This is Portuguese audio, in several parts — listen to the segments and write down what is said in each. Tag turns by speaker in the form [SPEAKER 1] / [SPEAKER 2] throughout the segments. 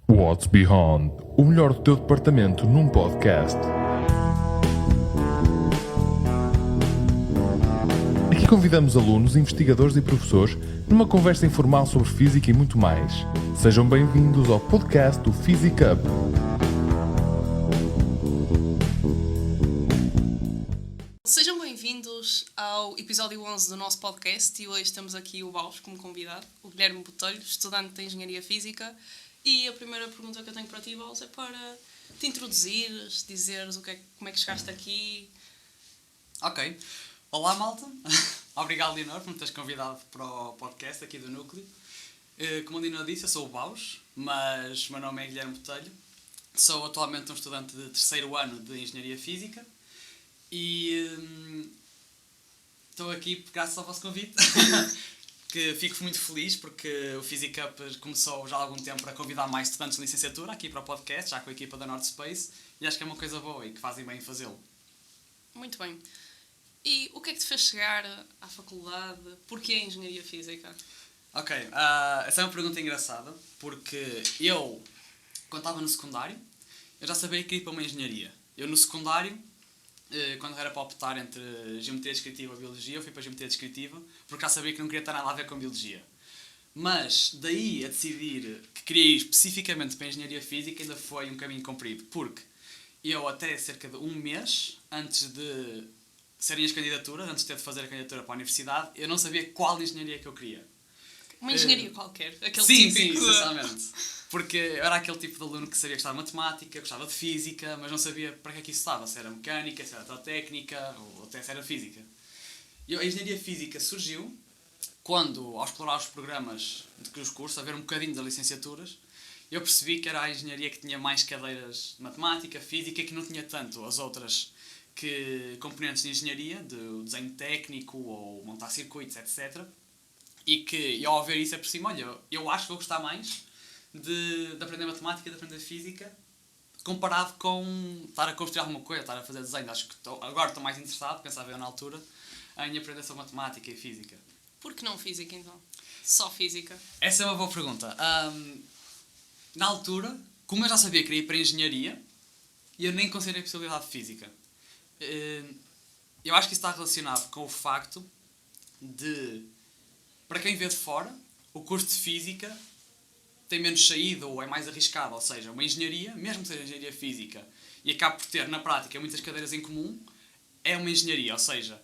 [SPEAKER 1] What's Beyond, o melhor do teu departamento num podcast. Aqui convidamos alunos, investigadores e professores numa conversa informal sobre física e muito mais. Sejam bem-vindos ao podcast do Physic Hub.
[SPEAKER 2] Sejam bem-vindos ao episódio 11 do nosso podcast e hoje temos aqui o Baus como convidado, o Guilherme Botelho, estudante de Engenharia Física. E a primeira pergunta que eu tenho para ti, Baus, é para te introduzires, dizeres como é que chegaste aqui.
[SPEAKER 3] Ok. Olá, malta. Obrigado, Leonor, por me teres convidado para o podcast aqui do Núcleo. Como a Leonor disse, eu sou o Baus, mas o meu nome é Guilherme Botelho. Sou atualmente um estudante de terceiro ano de Engenharia Física e estou aqui graças ao vosso convite. Que fico muito feliz porque o Physic Up começou já há algum tempo a convidar mais estudantes de licenciatura aqui para o podcast, já com a equipa da North Space, e acho que é uma coisa boa e que fazem bem em fazê-lo.
[SPEAKER 2] Muito bem. E o que é que te fez chegar à faculdade? Porquê Engenharia Física?
[SPEAKER 3] Ok, essa é uma pergunta engraçada, porque eu, quando estava no secundário, eu já sabia que queria ir para uma engenharia. Eu no secundário, quando era para optar entre geometria descritiva ou biologia, eu fui para geometria descritiva, porque já sabia que não queria ter nada a ver com biologia. Mas daí a decidir que queria ir especificamente para a engenharia física ainda foi um caminho comprido, porque eu até cerca de um mês antes de serem as candidaturas, antes de ter de fazer a candidatura para a universidade, eu não sabia qual engenharia que eu queria.
[SPEAKER 2] Uma engenharia qualquer, aquele
[SPEAKER 3] sim,
[SPEAKER 2] típico.
[SPEAKER 3] Sim, essencialmente. Porque eu era aquele tipo de aluno que sabia que gostava de matemática, gostava de física, mas não sabia para que é que isso estava, se era mecânica, se era eletrotécnica ou até se era física. E a engenharia física surgiu quando, ao explorar os programas dos cursos, a ver um bocadinho das licenciaturas, eu percebi que era a engenharia que tinha mais cadeiras de matemática, física, que não tinha tanto as outras componentes de engenharia, de desenho técnico ou montar circuitos, etc. E que, ao ver isso, é por cima, olha, eu acho que vou gostar mais de aprender matemática e de aprender física comparado com estar a construir alguma coisa, estar a fazer desenho. Acho que agora estou mais interessado, pensava eu na altura, em aprender sobre matemática e física.
[SPEAKER 2] Por que não física, então? Só física?
[SPEAKER 3] Essa é uma boa pergunta. Na altura, como eu já sabia que queria ir para a engenharia, eu nem considerei a possibilidade de física. Eu acho que isso está relacionado com o facto de, para quem vê de fora, o curso de física tem menos saída ou é mais arriscado, ou seja, uma engenharia, mesmo que seja engenharia física, e acaba por ter, na prática, muitas cadeiras em comum, é uma engenharia, ou seja,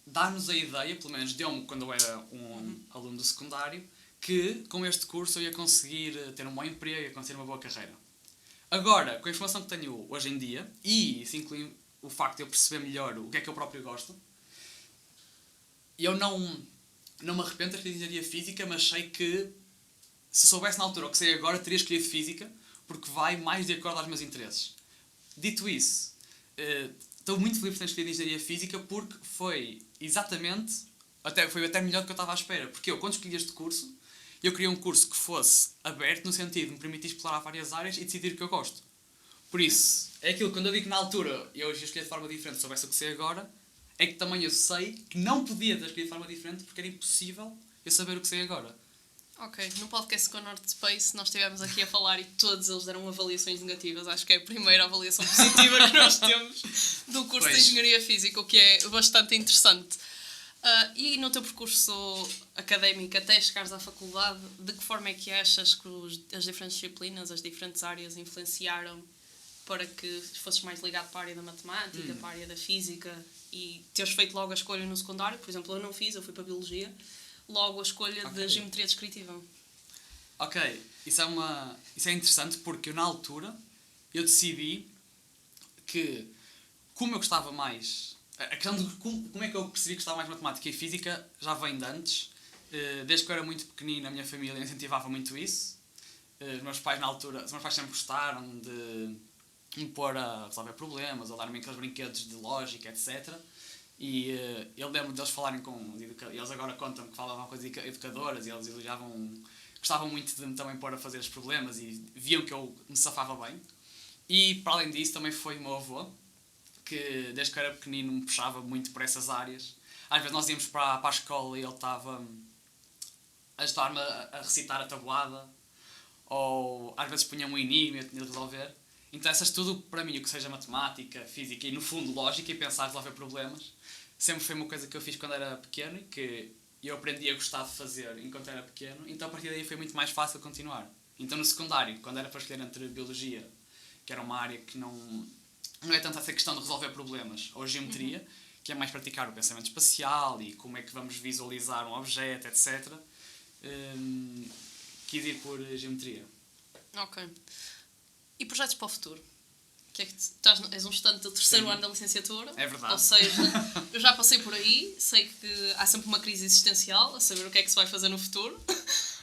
[SPEAKER 3] dá-nos a ideia, pelo menos deu-me quando eu era um aluno do secundário, que com este curso eu ia conseguir ter um bom emprego, ia conseguir uma boa carreira. Agora, com a informação que tenho hoje em dia, e isso inclui o facto de eu perceber melhor o que é que eu próprio gosto, eu não me arrependo de ter escolhido engenharia física, mas sei que se soubesse na altura o que sei agora, teria escolhido física, porque vai mais de acordo aos meus interesses. Dito isso, estou muito feliz por ter escolhido engenharia física, porque foi exatamente, foi até melhor do que eu estava à espera. Porque eu, quando escolhi este curso, eu queria um curso que fosse aberto, no sentido de me permitir explorar várias áreas e decidir o que eu gosto. Por isso, é aquilo, quando eu digo que na altura eu escolhi de forma diferente, se soubesse o que sei agora, é que também eu sei que não podia ter escolhido de forma diferente, porque era impossível eu saber o que sei agora.
[SPEAKER 2] Ok, no podcast com a North Space nós estivemos aqui a falar e todos eles deram avaliações negativas. Acho que é a primeira avaliação positiva que nós temos do curso de Engenharia Física, o que é bastante interessante. E no teu percurso académico, até chegares à faculdade, de que forma é que achas que as diferentes disciplinas, as diferentes áreas influenciaram para que fosses mais ligado para a área da matemática, para a área da física e teres feito logo a escolha no secundário? Por exemplo, eu não fiz, eu fui para a Biologia. Logo a escolha de geometria descritiva.
[SPEAKER 3] Ok, isso é interessante porque eu, na altura, eu decidi que, como eu gostava mais... A questão de como é que eu percebi que gostava mais de matemática e física já vem de antes. Desde que eu era muito pequenino, a minha família incentivava muito isso. Os meus pais, na altura, os meus pais sempre gostaram de me pôr a resolver problemas, ou dar-me aqueles brinquedos de lógica, etc. E eu lembro deles falarem com... Eles agora contam-me que falavam com as educadoras e eles gostavam muito de me também pôr a fazer os problemas e viam que eu me safava bem. E, para além disso, também foi o meu avô, que desde que eu era pequenino me puxava muito por essas áreas. Às vezes nós íamos para a escola e ele estava a ajudar-me a recitar a tabuada, ou às vezes punha um enigma e eu tinha de resolver. Então essas tudo, para mim, o que seja matemática, física e no fundo lógica e pensar resolver problemas, sempre foi uma coisa que eu fiz quando era pequeno e que eu aprendi a gostar de fazer enquanto era pequeno, então a partir daí foi muito mais fácil continuar. Então no secundário, quando era para escolher entre biologia, que era uma área que não é tanto essa questão de resolver problemas, ou geometria, que é mais praticar o pensamento espacial e como é que vamos visualizar um objeto, etc. Quis ir por geometria.
[SPEAKER 2] Ok. E projetos para o futuro? Que é que és um estudante do terceiro ano da licenciatura.
[SPEAKER 3] É verdade.
[SPEAKER 2] Ou seja, eu já passei por aí, sei que há sempre uma crise existencial a saber o que é que se vai fazer no futuro.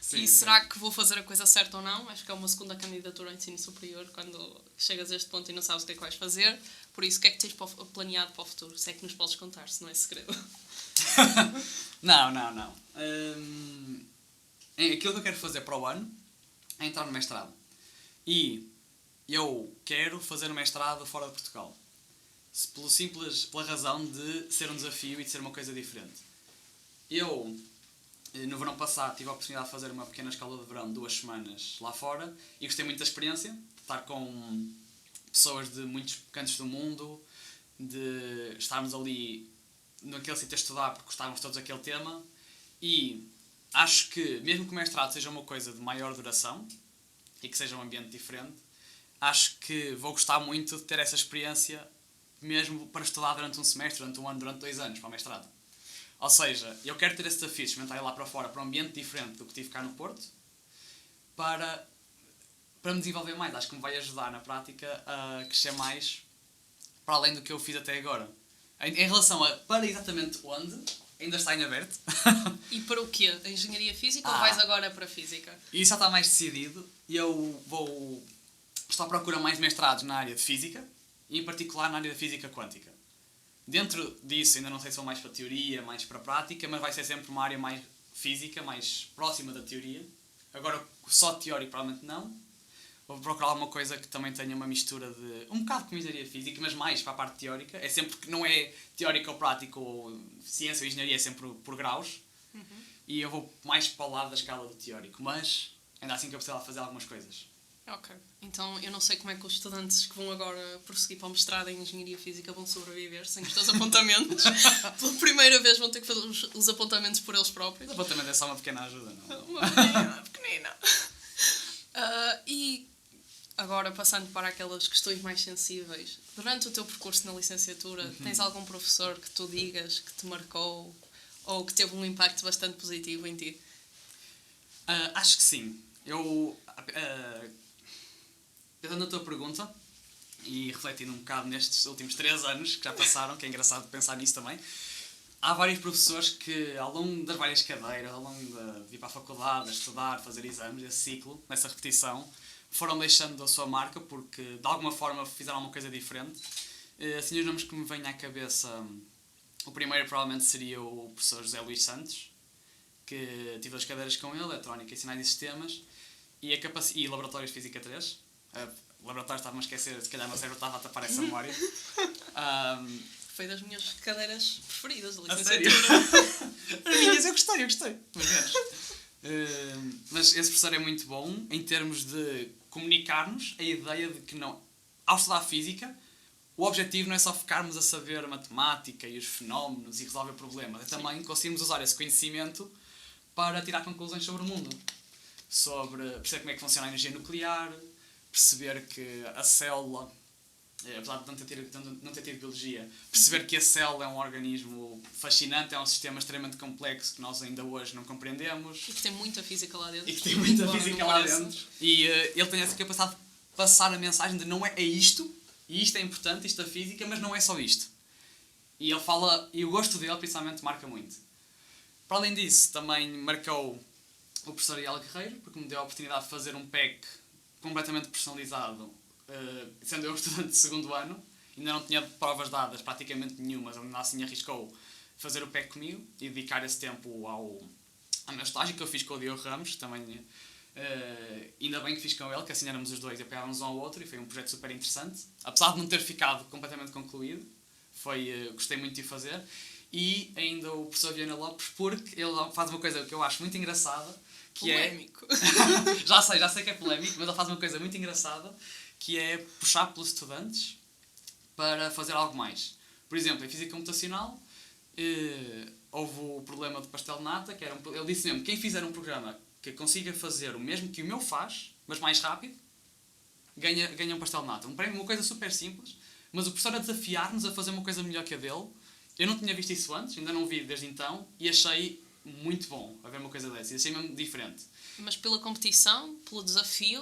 [SPEAKER 3] Sim,
[SPEAKER 2] E será que vou fazer a coisa certa ou não? Acho que é uma segunda candidatura ao ensino superior quando chegas a este ponto e não sabes o que é que vais fazer. Por isso, o que é que tens planeado para o futuro? Se é que nos podes contar, se não é segredo.
[SPEAKER 3] Não. Aquilo que eu quero fazer para o ano é entrar no mestrado. E eu quero fazer o mestrado fora de Portugal. Pela razão de ser um desafio e de ser uma coisa diferente. Eu, no verão passado, tive a oportunidade de fazer uma pequena escola de verão, 2 semanas lá fora, e gostei muito da experiência, de estar com pessoas de muitos cantos do mundo, de estarmos ali naquele sítio a estudar porque gostávamos todos daquele tema, e acho que, mesmo que o mestrado seja uma coisa de maior duração, e que seja um ambiente diferente, acho que vou gostar muito de ter essa experiência mesmo para estudar durante um semestre, durante um ano, durante 2 anos para o mestrado. Ou seja, eu quero ter esse desafio de experimentar ir lá para fora para um ambiente diferente do que tive cá no Porto para me desenvolver mais. Acho que me vai ajudar na prática a crescer mais para além do que eu fiz até agora. Em relação a para exatamente onde, ainda está em aberto.
[SPEAKER 2] E para o quê? A engenharia física ou vais agora para a física?
[SPEAKER 3] Isso já está mais decidido e eu estou à procura mais mestrados na área de física e em particular na área de física quântica. Dentro disso ainda não sei se vou mais para a teoria, mais para a prática, mas vai ser sempre uma área mais física, mais próxima da teoria. Agora só teórico provavelmente não. Vou procurar alguma coisa que também tenha uma mistura de um bocado de engenharia física, mas mais para a parte teórica. É sempre que não é teórico ou prático ou ciência ou engenharia, é sempre por graus. E eu vou mais para o lado da escala do teórico, mas ainda assim que eu precisava fazer algumas coisas.
[SPEAKER 2] Ok. Então, eu não sei como é que os estudantes que vão agora prosseguir para o mestrado em Engenharia Física vão sobreviver sem os teus apontamentos. Pela primeira vez vão ter que fazer os apontamentos por eles próprios.
[SPEAKER 3] O apontamento é só uma pequena ajuda, não?
[SPEAKER 2] Uma pequenina. E agora, passando para aquelas questões mais sensíveis. Durante o teu percurso na licenciatura, tens algum professor que tu digas que te marcou ou que teve um impacto bastante positivo em ti?
[SPEAKER 3] Acho que sim. Pensando na tua pergunta e refletindo um bocado nestes últimos 3 anos que já passaram, que é engraçado pensar nisso também, há vários professores que ao longo das várias cadeiras, ao longo de ir para a faculdade, a estudar, fazer exames, esse ciclo, nessa repetição, foram deixando a sua marca porque de alguma forma fizeram uma coisa diferente. Assim, os nomes que me vêm à cabeça, o primeiro provavelmente seria o professor José Luís Santos, que tive 2 cadeiras com ele, Eletrónica e Sinais e Sistemas, e Laboratórios de Física 3. Laboratórios estava-me a esquecer, se calhar o meu cérebro estava a tapar essa memória.
[SPEAKER 2] Foi das minhas cadeiras preferidas da
[SPEAKER 3] A sério?
[SPEAKER 2] licenciatura.
[SPEAKER 3] As minhas eu gostei. Mas esse professor é muito bom em termos de comunicar-nos a ideia de que não, ao estudar física, o objetivo não é só ficarmos a saber a matemática e os fenómenos e resolver problemas, é também conseguirmos usar esse conhecimento para tirar conclusões sobre o mundo. Sobre perceber como é que funciona a energia nuclear, perceber que a célula, apesar de não ter tido biologia, perceber que a célula é um organismo fascinante, é um sistema extremamente complexo que nós ainda hoje não compreendemos.
[SPEAKER 2] E que tem muita física lá dentro.
[SPEAKER 3] E ele tem essa capacidade de passar a mensagem de não é isto, e isto é importante, isto é física, mas não é só isto. E ele fala, e o gosto dele principalmente marca muito. Para além disso, também marcou o professor Iala Guerreiro, porque me deu a oportunidade de fazer um PEC completamente personalizado, sendo eu estudante de 2º ano, ainda não tinha provas dadas, praticamente nenhumas, ele ainda assim arriscou fazer o PEC comigo e dedicar esse tempo ao meu estágio que eu fiz com o Diogo Ramos, também ainda bem que fiz com ele, que assim éramos os dois e apoiávamos um ao outro, e foi um projeto super interessante, apesar de não ter ficado completamente concluído, gostei muito de fazer. e ainda o professor Viana Lopes, porque ele faz uma coisa que eu acho muito engraçada, que
[SPEAKER 2] Polémico.
[SPEAKER 3] já sei que é polémico, mas ele faz uma coisa muito engraçada, que é puxar pelos estudantes para fazer algo mais. Por exemplo, em Física Computacional, houve o problema de pastel de nata, que era ele disse mesmo, quem fizer um programa que consiga fazer o mesmo que o meu faz, mas mais rápido, ganha um pastel de nata. Uma coisa super simples, mas o professor a desafiar-nos a fazer uma coisa melhor que a dele. Eu não tinha visto isso antes, ainda não vi desde então, e achei muito bom a ver uma coisa dessa, e achei mesmo diferente.
[SPEAKER 2] Mas pela competição, pelo desafio,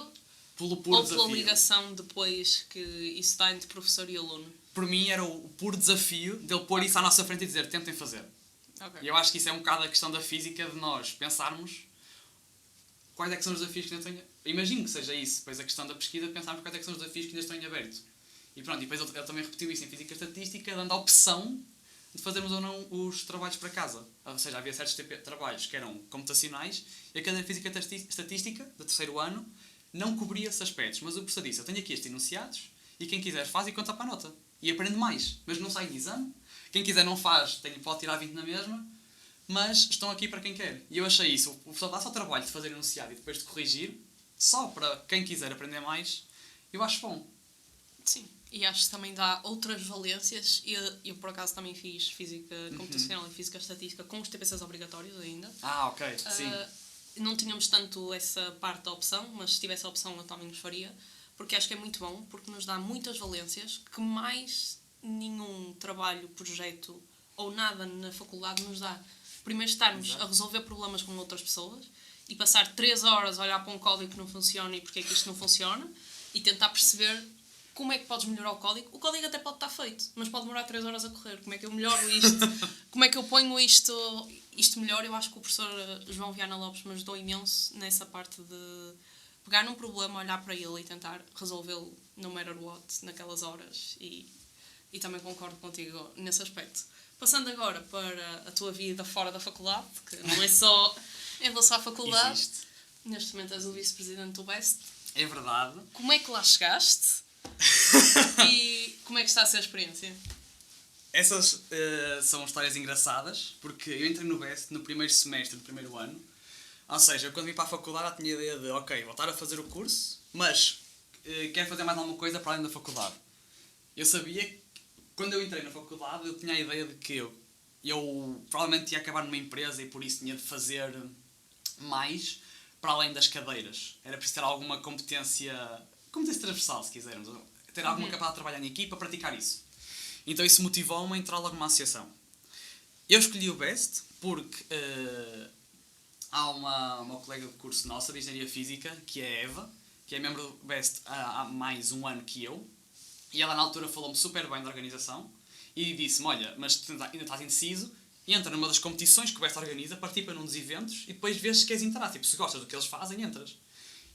[SPEAKER 3] Pelo puro
[SPEAKER 2] ou
[SPEAKER 3] desafio.
[SPEAKER 2] pela ligação depois que isso dá entre professor e aluno?
[SPEAKER 3] Por mim era o puro desafio dele pôr isso à nossa frente e dizer, tentem fazer.
[SPEAKER 2] Okay.
[SPEAKER 3] E eu acho que isso é um bocado a questão da física, de nós pensarmos quais é que são os desafios que ainda estão... Imagino que seja isso, depois a questão da pesquisa, de pensarmos quais é que são os desafios que ainda estão em aberto. E pronto, e depois ele também repetiu isso em Física Estatística, dando a opção de fazermos ou não os trabalhos para casa. Ou seja, havia certos trabalhos que eram computacionais e a cadeira de Física Estatística, do terceiro ano, não cobria esses aspectos. Mas o professor disse, eu tenho aqui estes enunciados e quem quiser faz e conta para a nota. E aprende mais, mas não sai de exame. Quem quiser não faz, pode tirar 20 na mesma, mas estão aqui para quem quer. E eu achei isso, o professor dá só o trabalho de fazer enunciado e depois de corrigir, só para quem quiser aprender mais, eu acho bom.
[SPEAKER 2] Sim, e acho que também dá outras valências. Eu por acaso também fiz Física Computacional e Física Estatística com os TPCs obrigatórios ainda.
[SPEAKER 3] Ah, ok, sim.
[SPEAKER 2] Não tínhamos tanto essa parte da opção, mas se tivesse a opção eu também nos faria, porque acho que é muito bom, porque nos dá muitas valências que mais nenhum trabalho, projeto ou nada na faculdade nos dá. Primeiro estarmos a resolver problemas com outras pessoas e passar 3 horas a olhar para um código que não funciona e porque é que isto não funciona e tentar perceber como é que podes melhorar o código. O código até pode estar feito, mas pode demorar 3 horas a correr. Como é que eu melhoro isto? Como é que eu ponho isto melhor? Eu acho que o professor João Viana Lopes me ajudou imenso nessa parte de pegar num problema, olhar para ele e tentar resolvê-lo no matter what, naquelas horas. E também concordo contigo nesse aspecto. Passando agora para a tua vida fora da faculdade, que não é só em relação à faculdade.
[SPEAKER 3] Existe.
[SPEAKER 2] Neste momento és o vice-presidente do BEST.
[SPEAKER 3] É verdade.
[SPEAKER 2] Como é que lá chegaste? E como é que está a ser a experiência?
[SPEAKER 3] Essas são histórias engraçadas, porque eu entrei no BEST no primeiro semestre do primeiro ano. Ou seja, eu quando vim para a faculdade já tinha a ideia de, ok, voltar a fazer o curso, mas quero fazer mais alguma coisa para além da faculdade. Eu sabia que, quando eu entrei na faculdade, eu tinha a ideia de que eu provavelmente ia acabar numa empresa e por isso tinha de fazer mais para além das cadeiras. Era preciso ter alguma competência transversal, se quisermos. Ter alguma capacidade de trabalhar em equipa, praticar isso. Então isso motivou-me a entrar logo numa associação. Eu escolhi o BEST porque há uma colega de curso nossa de Engenharia Física, que é a Eva, que é membro do BEST há mais um ano que eu, e ela na altura falou-me super bem da organização e disse-me, olha, mas tu ainda estás indeciso, entra numa das competições que o BEST organiza, participa num dos eventos e depois vês se queres entrar. Tipo, se gostas do que eles fazem, entras.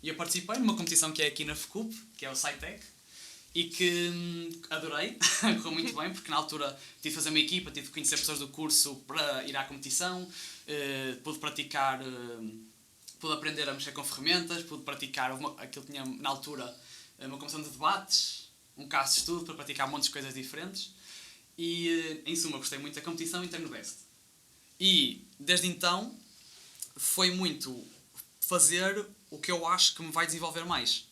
[SPEAKER 3] E eu participei numa competição que é aqui na FECUP, que é o SciTech, e que adorei, correu muito bem, porque na altura tive de fazer uma equipa, tive de conhecer pessoas do curso para ir à competição, pude praticar, pude aprender a mexer com ferramentas, pude praticar, aquilo tinha na altura uma comissão de debates, um caso de estudo para praticar montes de coisas diferentes e em suma gostei muito da competição e entrei no BEST. E desde então foi muito fazer o que eu acho que me vai desenvolver mais.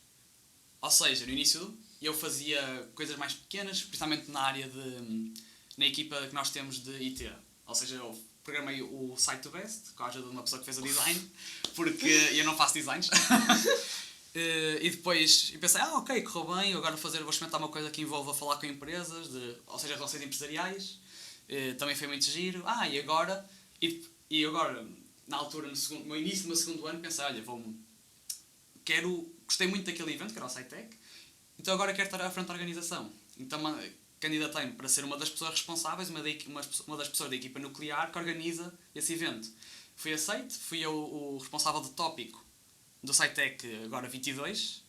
[SPEAKER 3] Ou seja, no início eu fazia coisas mais pequenas, principalmente na equipa que nós temos de IT. Ou seja, eu programei o site do BEST, com a ajuda de uma pessoa que fez o design, porque eu não faço designs. E depois eu pensei, ok, correu bem, agora vou experimentar uma coisa que envolva falar com empresas, ou seja, relações empresariais. Também foi muito giro. E agora, na altura, no início do meu segundo ano, pensei, olha, gostei muito daquele evento, que era o SciTech, então agora quero estar à frente da organização. Então candidatei-me para ser uma das pessoas responsáveis, uma das pessoas da equipa nuclear que organiza esse evento. Fui aceito, fui eu o responsável de tópico do SciTech agora 22,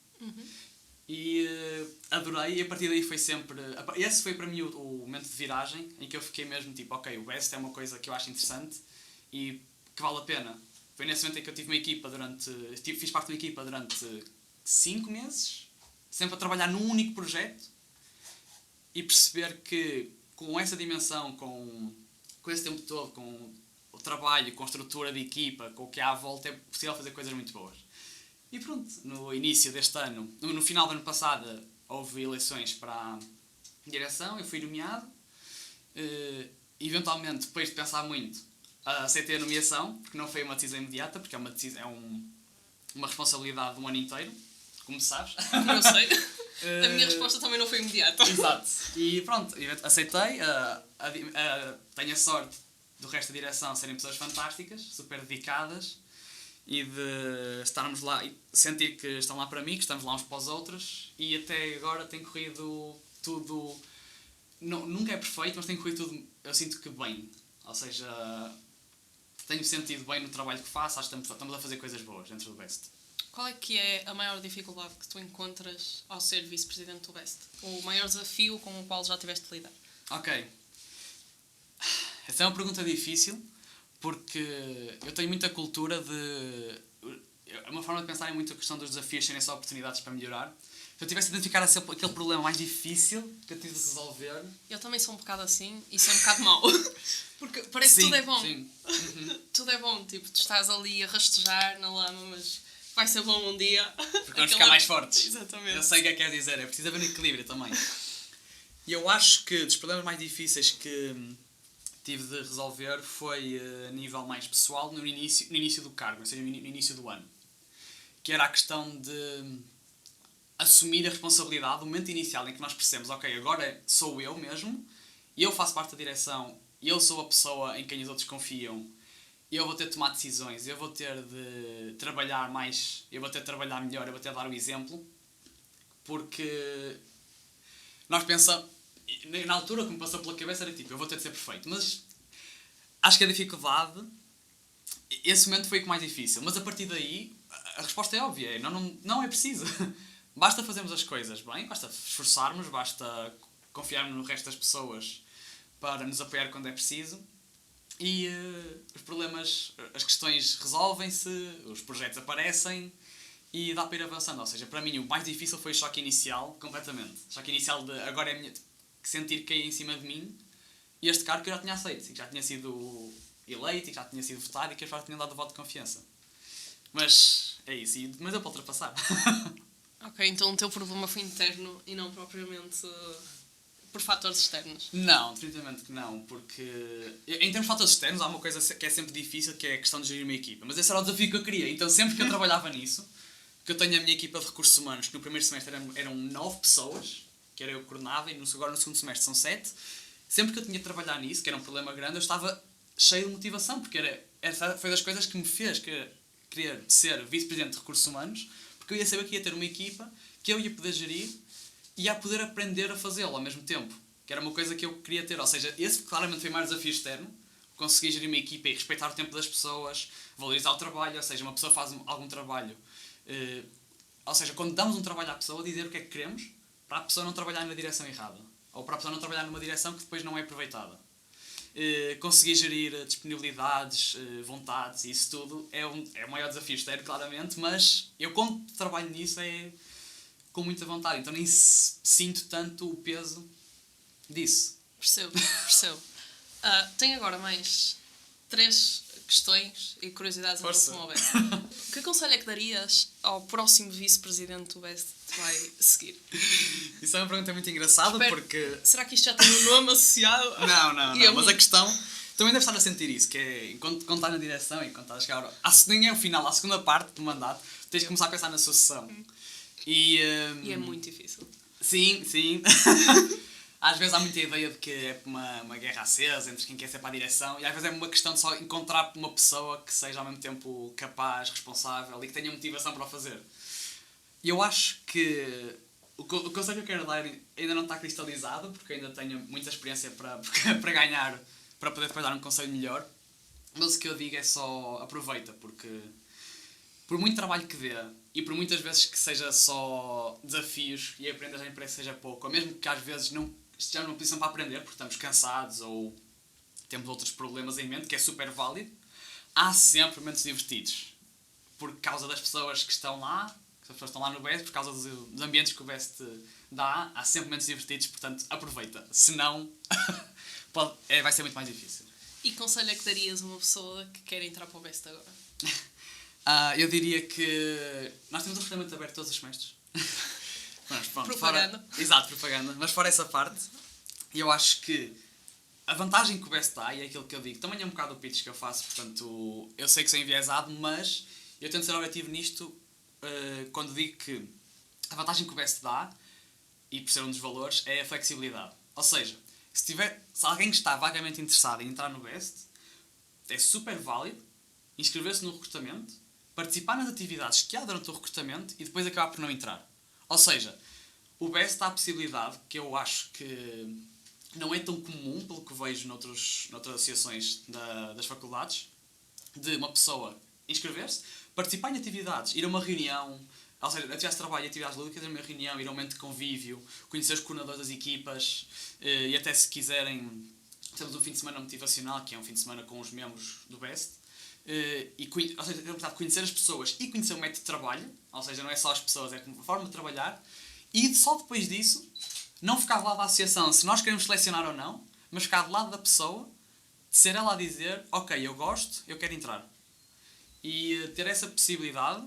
[SPEAKER 3] e adorei, e a partir daí foi sempre... Esse foi para mim o momento de viragem, em que eu fiquei mesmo tipo, ok, o BEST é uma coisa que eu acho interessante e que vale a pena. Foi nesse momento em que eu tive uma equipa fiz parte de uma equipa durante 5 meses, sempre a trabalhar num único projeto, e perceber que com essa dimensão, com com esse tempo todo, com o trabalho, com a estrutura de equipa, com o que há à volta, é possível fazer coisas muito boas. E pronto, no início deste ano, no final do ano passado, houve eleições para a direção, eu fui nomeado. Eventualmente, depois de pensar muito, aceitei a nomeação, porque não foi uma decisão imediata, porque uma responsabilidade de um ano inteiro, como sabes.
[SPEAKER 2] Como eu sei. A minha resposta também não foi imediata.
[SPEAKER 3] Exato. E pronto, aceitei. Tenho a sorte do resto da direção serem pessoas fantásticas, super dedicadas, e de estarmos lá e sentir que estão lá para mim, que estamos lá uns para os outros, e até agora tem corrido tudo. Nunca é perfeito, mas tem corrido tudo, eu sinto que bem. Ou seja, tenho sentido bem no trabalho que faço, acho que estamos a fazer coisas boas dentro do Best.
[SPEAKER 2] Qual é que é a maior dificuldade que tu encontras ao ser vice-presidente do Best? O maior desafio com o qual já tiveste de lidar?
[SPEAKER 3] Ok. Essa é uma pergunta difícil, porque eu tenho muita cultura de... Uma forma de pensar é muito a questão dos desafios serem só oportunidades para melhorar. Se eu tivesse de identificar aquele problema mais difícil que eu tive de resolver...
[SPEAKER 2] Eu também sou um bocado assim, e isso é um bocado mau. Porque parece que tudo é bom.
[SPEAKER 3] Sim.
[SPEAKER 2] Tudo é bom, tipo, tu estás ali a rastejar na lama, mas vai ser bom um dia.
[SPEAKER 3] Porque vamos ficar mais fortes.
[SPEAKER 2] Exatamente.
[SPEAKER 3] Eu sei o que é que quer dizer, é preciso haver um equilíbrio também. E eu acho que dos problemas mais difíceis que tive de resolver foi a nível mais pessoal no início do cargo, ou seja, no início do ano. Que era a questão de assumir a responsabilidade, o momento inicial em que nós percebemos, ok, agora sou eu mesmo, eu faço parte da direção, eu sou a pessoa em quem os outros confiam, eu vou ter de tomar decisões, eu vou ter de trabalhar mais, eu vou ter de trabalhar melhor, eu vou ter de dar o exemplo, porque nós pensamos, na altura o que me passou pela cabeça era tipo, eu vou ter de ser perfeito, mas acho que a dificuldade, esse momento foi o que mais difícil, mas a partir daí a resposta é óbvia, não é preciso. Basta fazermos as coisas bem, basta esforçarmos, basta confiarmos no resto das pessoas para nos apoiar quando é preciso e os problemas, as questões resolvem-se, os projetos aparecem e dá para ir avançando. Ou seja, para mim o mais difícil foi o choque inicial, completamente. O choque inicial de agora é minha, sentir que cair em cima de mim e este cargo que eu já tinha aceito, que já tinha sido eleito, que já tinha sido votado e que as pessoas tinham dado o voto de confiança. Mas é isso, mas eu para ultrapassar.
[SPEAKER 2] Ok, então o teu problema foi interno e não propriamente por fatores externos.
[SPEAKER 3] Não, definitivamente que não, porque em termos de fatores externos há uma coisa que é sempre difícil, que é a questão de gerir uma equipa, mas esse era o desafio que eu queria, então sempre que eu trabalhava nisso, que eu tenho a minha equipa de recursos humanos, que no primeiro semestre eram 9 pessoas, que era eu que coordenava, e agora no segundo semestre são 7, sempre que eu tinha de trabalhar nisso, que era um problema grande, eu estava cheio de motivação, porque essa foi das coisas que me fez querer ser vice-presidente de recursos humanos, porque eu ia saber que ia ter uma equipa que eu ia poder gerir e ia poder aprender a fazê-lo ao mesmo tempo. Que era uma coisa que eu queria ter. Ou seja, esse claramente foi mais desafio externo. Conseguir gerir uma equipa e respeitar o tempo das pessoas, valorizar o trabalho. Ou seja, uma pessoa faz algum trabalho. Ou seja, quando damos um trabalho à pessoa, dizer o que é que queremos para a pessoa não trabalhar na direção errada. Ou para a pessoa não trabalhar numa direção que depois não é aproveitada. Conseguir gerir disponibilidades, vontades, isso tudo é o maior desafio externo, claramente, mas eu quando trabalho nisso é com muita vontade, então nem sinto tanto o peso disso.
[SPEAKER 2] Percebo. Tenho agora mais 3 questões e curiosidades em relação ao Best. Que conselho é que darias ao próximo vice-presidente do Best que vai seguir?
[SPEAKER 3] Isso é uma pergunta muito engraçada porque...
[SPEAKER 2] Será que isto já tem um nome associado?
[SPEAKER 3] Não, mas a questão... Também deve estar a sentir isso, que é, quando estás na direção e quando estás a chegar nem é o final, à segunda parte do mandato, tens de começar a pensar na sucessão. E
[SPEAKER 2] é muito difícil.
[SPEAKER 3] Sim. Às vezes há muita ideia de que é uma guerra acesa entre quem quer ser para a direção e às vezes é uma questão de só encontrar uma pessoa que seja ao mesmo tempo capaz, responsável e que tenha motivação para o fazer. E eu acho que o conselho que eu quero dar ainda não está cristalizado, porque ainda tenho muita experiência para ganhar, para poder depois dar um conselho melhor. Mas o que eu digo é só aproveita, porque por muito trabalho que dê e por muitas vezes que seja só desafios e aprender já parece que seja pouco, ou mesmo que às vezes não estejamos numa posição para aprender porque estamos cansados ou temos outros problemas em mente, que é super válido, há sempre momentos divertidos. Por causa das pessoas que estão lá, que as pessoas estão lá no Best, por causa dos ambientes que o Best dá, há sempre momentos divertidos, portanto aproveita. Se não, vai ser muito mais difícil.
[SPEAKER 2] E conselho é que darias a uma pessoa que quer entrar para o Best agora?
[SPEAKER 3] Eu diria que nós temos um recrutamento aberto todos os semestres. Mas, pronto,
[SPEAKER 2] Propaganda.
[SPEAKER 3] Exato, propaganda. Mas fora essa parte, eu acho que a vantagem que o Best dá, e é aquilo que eu digo, também é um bocado o pitch que eu faço, portanto, eu sei que sou enviesado, mas eu tento ser objetivo nisto quando digo que a vantagem que o Best dá, e por ser um dos valores, é a flexibilidade. Ou seja, se alguém está vagamente interessado em entrar no Best, é super válido inscrever-se no recrutamento, participar nas atividades que há durante o recrutamento e depois acabar por não entrar. Ou seja, o Best dá a possibilidade, que eu acho que não é tão comum, pelo que vejo noutras associações das faculdades, de uma pessoa inscrever-se, participar em atividades, ir a uma reunião, ou seja, atividades de trabalho e atividades lúdicas, ir a uma reunião, ir a um momento de convívio, conhecer os coordenadores das equipas e até se quiserem, temos um fim de semana motivacional, que é um fim de semana com os membros do Best, ou seja, ter a oportunidade de conhecer as pessoas e conhecer o método de trabalho, ou seja, não é só as pessoas, é a forma de trabalhar, e só depois disso, não ficar do lado da associação se nós queremos selecionar ou não, mas ficar do lado da pessoa, de ser ela a dizer, ok, eu gosto, eu quero entrar. E ter essa possibilidade,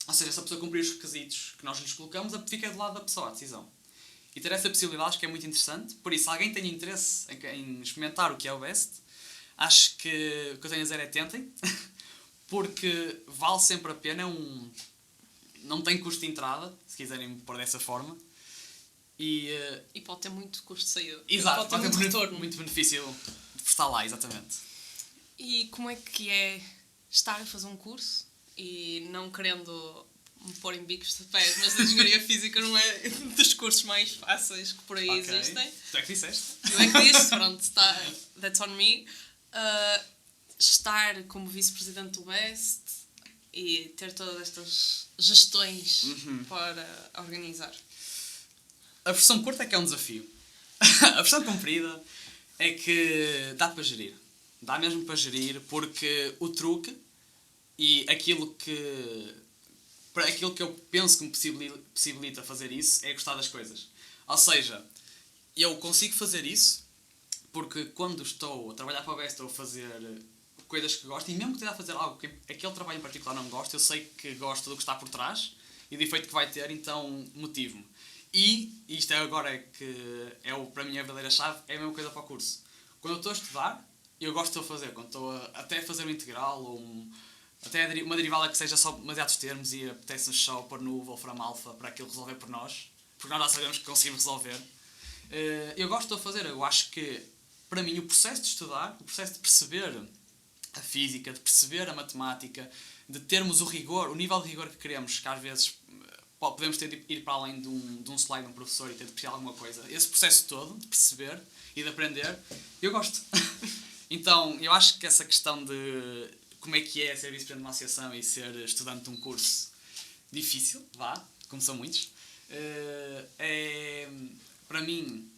[SPEAKER 3] ou seja, se a pessoa cumprir os requisitos que nós lhes colocamos, fica do lado da pessoa a decisão. E ter essa possibilidade acho que é muito interessante, por isso, se alguém tem interesse em experimentar o que é o Best, acho que o que eu tenho a dizer é tentem, porque vale sempre a pena, não tem custo de entrada, se quiserem pôr dessa forma. E
[SPEAKER 2] pode ter muito custo de saída.
[SPEAKER 3] Exato,
[SPEAKER 2] Pode ter muito retorno.
[SPEAKER 3] muito benefício por estar lá, exatamente.
[SPEAKER 2] E como é que é estar a fazer um curso e não querendo me pôr em bicos de pés, mas a engenharia física não é dos cursos mais fáceis que por aí existem.
[SPEAKER 3] Tu é que disseste.
[SPEAKER 2] Eu é que disse, pronto, that's on me. Estar como vice-presidente do Best e ter todas estas gestões para organizar.
[SPEAKER 3] A versão curta é que é um desafio. A versão comprida é que dá para gerir. Dá mesmo para gerir, porque o truque e aquilo que eu penso que me possibilita fazer isso é gostar das coisas. Ou seja, eu consigo fazer isso porque quando estou a trabalhar para a Best estou a fazer coisas que gosto, e mesmo que esteja a fazer algo que aquele trabalho em particular não gosto, eu sei que gosto do que está por trás e do efeito que vai ter, então motivo-me. E isto para mim a verdadeira chave, é a mesma coisa para o curso. Quando eu estou a estudar, eu gosto de fazer. Quando estou até a fazer um integral ou até uma derivada que seja só demasiados termos e apetece-nos só pôr no Wolfram Alpha para aquilo resolver por nós, porque nós já sabemos que conseguimos resolver. Eu gosto de fazer. Eu acho que, para mim, o processo de estudar, o processo de perceber a física, de perceber a matemática, de termos o nível de rigor que queremos, que às vezes podemos ter de ir para além de um slide de um professor e ter de perceber alguma coisa. Esse processo todo, de perceber e de aprender, eu gosto. Então, eu acho que essa questão de como é que é ser vice-presidente de uma associação e ser estudante de um curso difícil, como são muitos, para mim,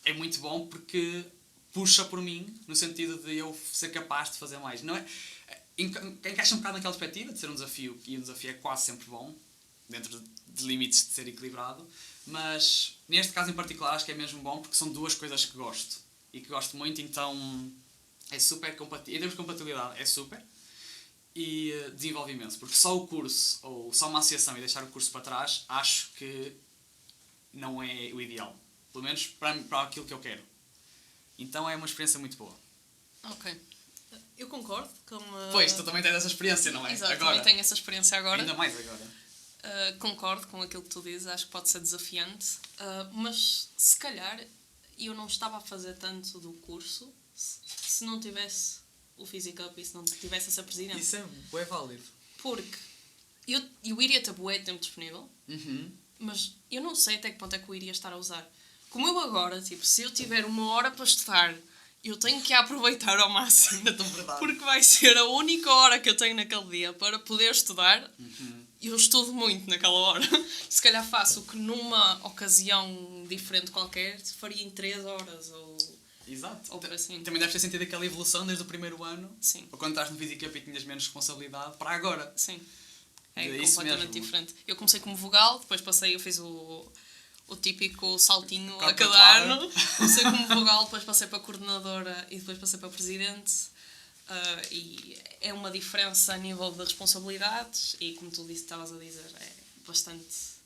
[SPEAKER 3] é muito bom porque puxa por mim, no sentido de eu ser capaz de fazer mais. Não é? Encaixa um bocado naquela perspectiva de ser um desafio, e um desafio é quase sempre bom, dentro de limites de ser equilibrado, mas neste caso em particular acho que é mesmo bom porque são duas coisas que gosto, e que gosto muito, então é super compatível. Em termos de compatibilidade é super, e desenvolvimento, porque só o curso, ou só uma associação e deixar o curso para trás, acho que não é o ideal, pelo menos para aquilo que eu quero. Então é uma experiência muito boa.
[SPEAKER 2] Ok. Eu concordo com...
[SPEAKER 3] Pois, tu também tens essa experiência, não é?
[SPEAKER 2] Exato,
[SPEAKER 3] agora.
[SPEAKER 2] também tenho essa experiência agora.
[SPEAKER 3] Ainda mais agora.
[SPEAKER 2] Concordo com aquilo que tu dizes, acho que pode ser desafiante, mas se calhar eu não estava a fazer tanto do curso se não tivesse o Physic Up e se não tivesse essa presidência.
[SPEAKER 3] Isso é bué válido.
[SPEAKER 2] Porque eu iria ter bué tempo disponível, mas eu não sei até que ponto é que eu iria estar a usar. Como eu agora, se eu tiver 1 hora para estudar, eu tenho que aproveitar ao máximo.
[SPEAKER 3] É tão verdade.
[SPEAKER 2] Porque vai ser a única hora que eu tenho naquele dia para poder estudar. Eu estudo muito naquela hora. Se calhar faço o que numa ocasião diferente qualquer faria em 3 horas ou...
[SPEAKER 3] Exato.
[SPEAKER 2] Ou assim.
[SPEAKER 3] Também deves ter sentido aquela evolução desde o primeiro ano.
[SPEAKER 2] Sim.
[SPEAKER 3] Ou quando estás no Physic Up e tinhas menos responsabilidade para agora.
[SPEAKER 2] Sim. É
[SPEAKER 3] isso
[SPEAKER 2] completamente
[SPEAKER 3] mesmo.
[SPEAKER 2] diferente. Eu comecei como vogal, depois eu fiz o o típico saltinho a
[SPEAKER 3] Corta
[SPEAKER 2] cada
[SPEAKER 3] clara.
[SPEAKER 2] ano. Comecei como vogal, depois passei para coordenadora e depois passei para presidente. E é uma diferença a nível de responsabilidades e, como tu estavas a dizer, é bastante...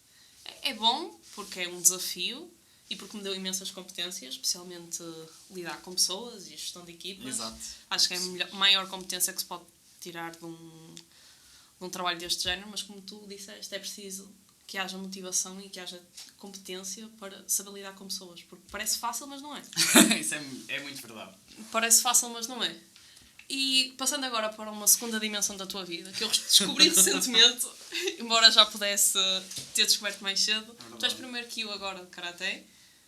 [SPEAKER 2] É bom porque é um desafio e porque me deu imensas competências, especialmente lidar com pessoas e gestão de equipas.
[SPEAKER 3] Exato.
[SPEAKER 2] Acho que é a maior competência que se pode tirar de um trabalho deste género, mas como tu disseste, é preciso que haja motivação e que haja competência para saber lidar com pessoas. Porque parece fácil, mas não é.
[SPEAKER 3] Isso é muito verdade.
[SPEAKER 2] Parece fácil, mas não é. E passando agora para uma segunda dimensão da tua vida, que eu descobri recentemente, embora já pudesse ter descoberto mais cedo. Tu és primeiro que eu agora de Karaté.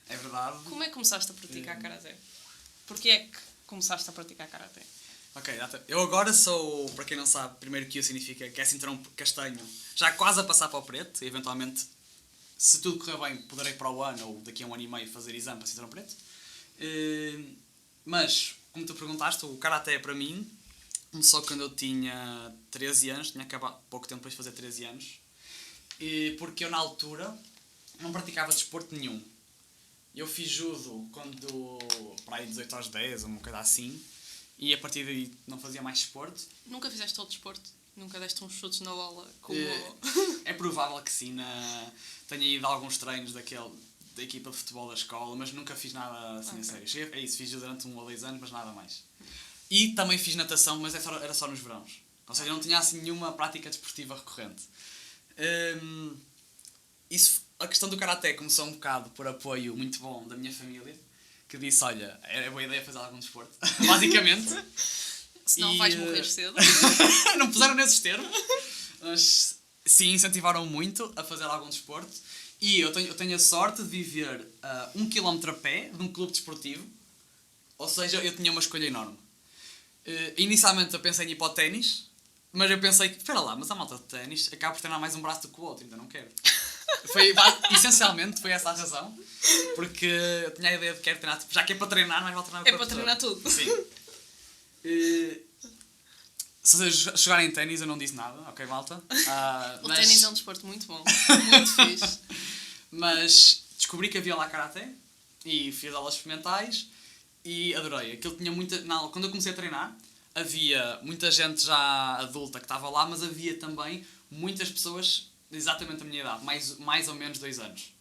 [SPEAKER 3] É verdade.
[SPEAKER 2] Como é que começaste a praticar Karaté? Porquê é que começaste a praticar Karaté?
[SPEAKER 3] Ok, eu agora sou, para quem não sabe, primeiro que significa que é cinturão castanho, já quase a passar para o preto, e eventualmente, se tudo correr bem, poderei para o ano ou daqui a um ano e meio fazer exame para cinturão preto. Mas, como tu perguntaste, o Karaté para mim começou quando eu tinha 13 anos, tinha acabado pouco tempo depois de fazer 13 anos, porque eu na altura não praticava desporto nenhum. Eu fiz judo quando, para aí 18 aos 10, ou uma coisa assim, e a partir daí não fazia mais desporto.
[SPEAKER 2] Nunca fizeste outro desporto? Nunca deste uns chutes na bola? Como...
[SPEAKER 3] É provável que sim, tenha ido a alguns treinos da equipa de futebol da escola, mas nunca fiz nada assim a sério. Cheguei, é isso, fiz durante 1 ou 2 anos, mas nada mais. E também fiz natação, mas era só nos verões. Ou seja, não tinha assim nenhuma prática desportiva recorrente. A questão do Karaté começou um bocado por apoio muito bom da minha família, que disse, olha, era boa ideia fazer algum desporto, basicamente.
[SPEAKER 2] Senão vais morrer cedo.
[SPEAKER 3] Não puseram nesses termos, mas sim, incentivaram muito a fazer algum desporto. E eu tenho a sorte de viver 1 km a pé de um clube desportivo, ou seja, eu tinha uma escolha enorme. Inicialmente eu pensei em ir para o ténis, mas eu pensei que, espera lá, mas a malta de ténis acaba por treinar mais um braço do que o outro, então não quero. Essencialmente foi essa a razão, porque eu tinha a ideia de que quero treinar, tipo, já que é para treinar, mas vou treinar o
[SPEAKER 2] É
[SPEAKER 3] corpo
[SPEAKER 2] para treinar
[SPEAKER 3] todo.
[SPEAKER 2] tudo.
[SPEAKER 3] Sim. Se vocês jogarem ténis, eu não disse nada, ok, malta?
[SPEAKER 2] O ténis é um desporto muito bom, muito fixe.
[SPEAKER 3] Mas descobri que havia lá Karaté e fiz aulas experimentais e adorei. Aquilo tinha muita... Quando eu comecei a treinar, havia muita gente já adulta que estava lá, mas havia também muitas pessoas exatamente da minha idade, mais ou menos 2 anos.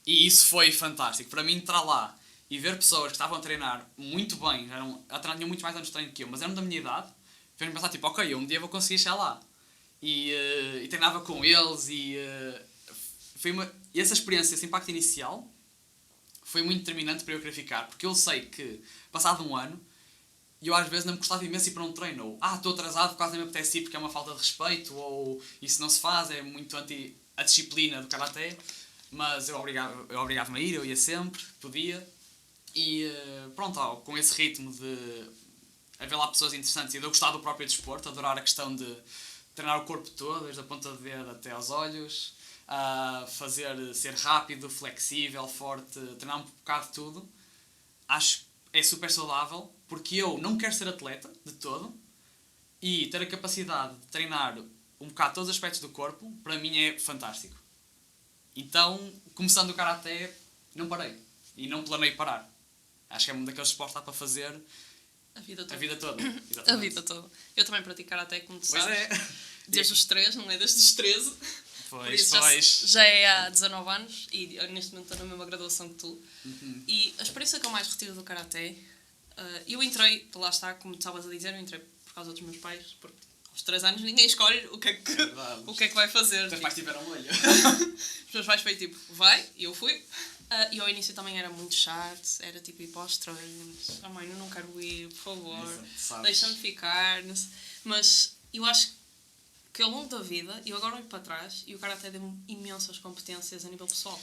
[SPEAKER 3] E isso foi fantástico. Para mim, entrar lá e ver pessoas que estavam a treinar muito bem, tinham muito mais anos de treino que eu, mas eram da minha idade, fez-me pensar, tipo, ok, eu um dia vou conseguir chegar lá. E treinava com eles e essa experiência, esse impacto inicial, foi muito determinante para eu querer ficar, porque eu sei que, passado 1 ano, eu às vezes não me gostava imenso ir para um treino, ou estou atrasado, quase nem me apetece ir porque é uma falta de respeito, ou isso não se faz, é muito anti a disciplina do Karaté, mas eu obrigava-me a ir, eu ia sempre, podia, e pronto, com esse ritmo de haver lá pessoas interessantes e de eu gostar do próprio desporto, adorar a questão de treinar o corpo todo, desde a ponta de dedo até aos olhos, ser rápido, flexível, forte, treinar um bocado de tudo, acho que é super saudável, porque eu não quero ser atleta de todo e ter a capacidade de treinar um bocado todos os aspectos do corpo, para mim é fantástico. Então, começando o Karaté, não parei e não planei parar. Acho que é um daqueles esportes que dá para fazer
[SPEAKER 2] A vida toda.
[SPEAKER 3] a vida toda.
[SPEAKER 2] A vida toda. Eu também pratico Karaté, como tu
[SPEAKER 3] Pois
[SPEAKER 2] sabes.
[SPEAKER 3] é.
[SPEAKER 2] Desde os 3, não é desde os 13. Por
[SPEAKER 3] Pois,
[SPEAKER 2] isso
[SPEAKER 3] pois.
[SPEAKER 2] já é há 19 anos e eu, neste momento estou na mesma graduação que tu. E a experiência que eu mais retiro do Karaté, eu entrei, lá está, como tu estavas a dizer, eu entrei por causa dos meus pais, porque aos 3 anos ninguém escolhe o que é que vai fazer.
[SPEAKER 3] Os teus pais tiveram um olho.
[SPEAKER 2] Os meus pais foi tipo, vai, e eu fui. E ao início também era muito chato, era tipo ir para os treinos. Oh mãe, eu não quero ir, por favor,
[SPEAKER 3] Exato,
[SPEAKER 2] deixa-me ficar. Não sei. Mas eu acho que ao longo da vida, eu agora olho para trás e o Karaté deu-me imensas competências a nível pessoal.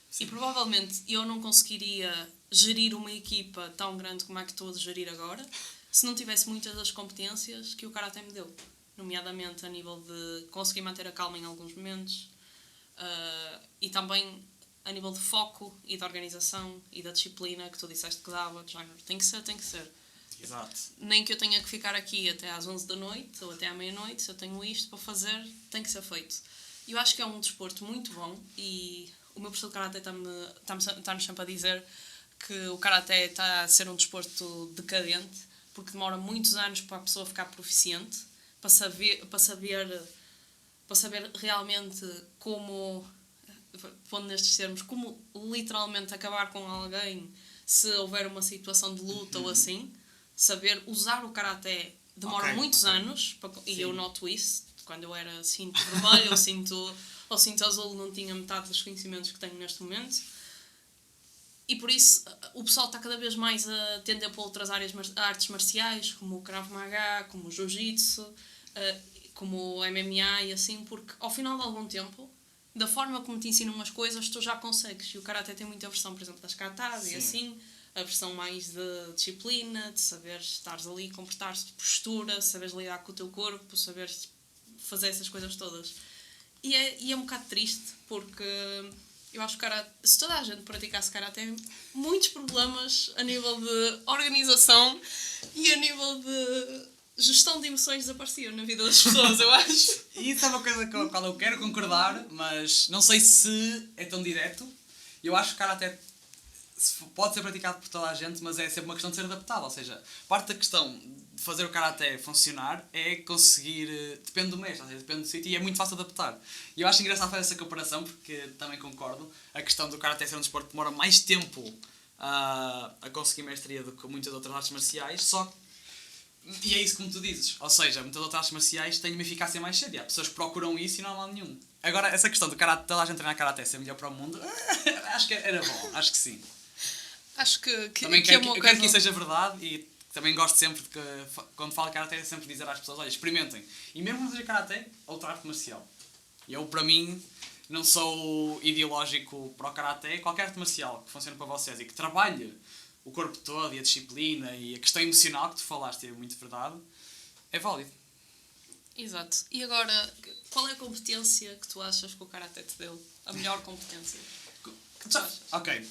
[SPEAKER 2] Sim. E provavelmente eu não conseguiria gerir uma equipa tão grande como é que estou a gerir agora se não tivesse muitas das competências que o Karaté me deu. Nomeadamente a nível de conseguir manter a calma em alguns momentos e também a nível de foco e de organização e da disciplina que tu disseste que dava, de género, tem que ser.
[SPEAKER 3] Exato.
[SPEAKER 2] Nem que eu tenha que ficar aqui até às 11 da noite ou até à meia-noite, se eu tenho isto para fazer, tem que ser feito. Eu acho que é um desporto muito bom e o meu professor de Karate está-nos sempre a dizer que o Karate está a ser um desporto decadente porque demora muitos anos para a pessoa ficar proficiente, para saber realmente como, pondo nestes termos, como literalmente acabar com alguém se houver uma situação de luta ou assim. Saber usar o Karate demora muitos anos, e eu noto isso. Quando eu era cinto vermelho ou cinto azul, não tinha metade dos conhecimentos que tenho neste momento. E por isso o pessoal está cada vez mais a tender para outras artes marciais, como o Krav Maga, como o Jiu-Jitsu, como o MMA e assim, porque ao final de algum tempo, da forma como te ensinam as coisas, tu já consegues. E o Karate tem muita versão, por exemplo, das katadas e assim, a versão mais de disciplina, de saberes estares ali, comportar-te de postura, saberes lidar com o teu corpo, saberes fazer essas coisas todas. E é um bocado triste, porque eu acho que se toda a gente praticasse Karate, muitos problemas a nível de organização e a nível de gestão de emoções desapareciam na vida das pessoas, eu acho.
[SPEAKER 3] E isso é uma coisa com a qual eu quero concordar, mas não sei se é tão direto. Eu acho que o Karate pode ser praticado por toda a gente, mas é sempre uma questão de ser adaptado. Ou seja, parte da questão de fazer o Karate funcionar é conseguir... Depende do mestre, ou seja, depende do sítio, e é muito fácil de adaptar. E eu acho engraçado fazer essa comparação, porque também concordo. A questão do Karate ser um desporto que demora mais tempo a conseguir mestria do que muitas outras artes marciais, e é isso como tu dizes. Ou seja, muitas outras artes marciais têm uma eficácia mais cedo. E há pessoas que procuram isso e não há mal nenhum. Agora, essa questão do Karate, toda a gente treinar Karate ser melhor para o mundo, acho que era bom, acho que sim.
[SPEAKER 2] Acho que
[SPEAKER 3] também
[SPEAKER 2] é uma
[SPEAKER 3] coisa... quero que isso seja verdade e também gosto sempre de que, quando falo de Karate, é sempre dizer às pessoas, olha, experimentem. E mesmo que não seja Karate, outra arte marcial. Eu, para mim, não sou ideológico para o Karate. Qualquer arte marcial que funcione para vocês e que trabalhe o corpo todo e a disciplina e a questão emocional que tu falaste, é muito verdade, é válido.
[SPEAKER 2] Exato. E agora, qual é a competência que tu achas que o Karate te deu? A melhor competência?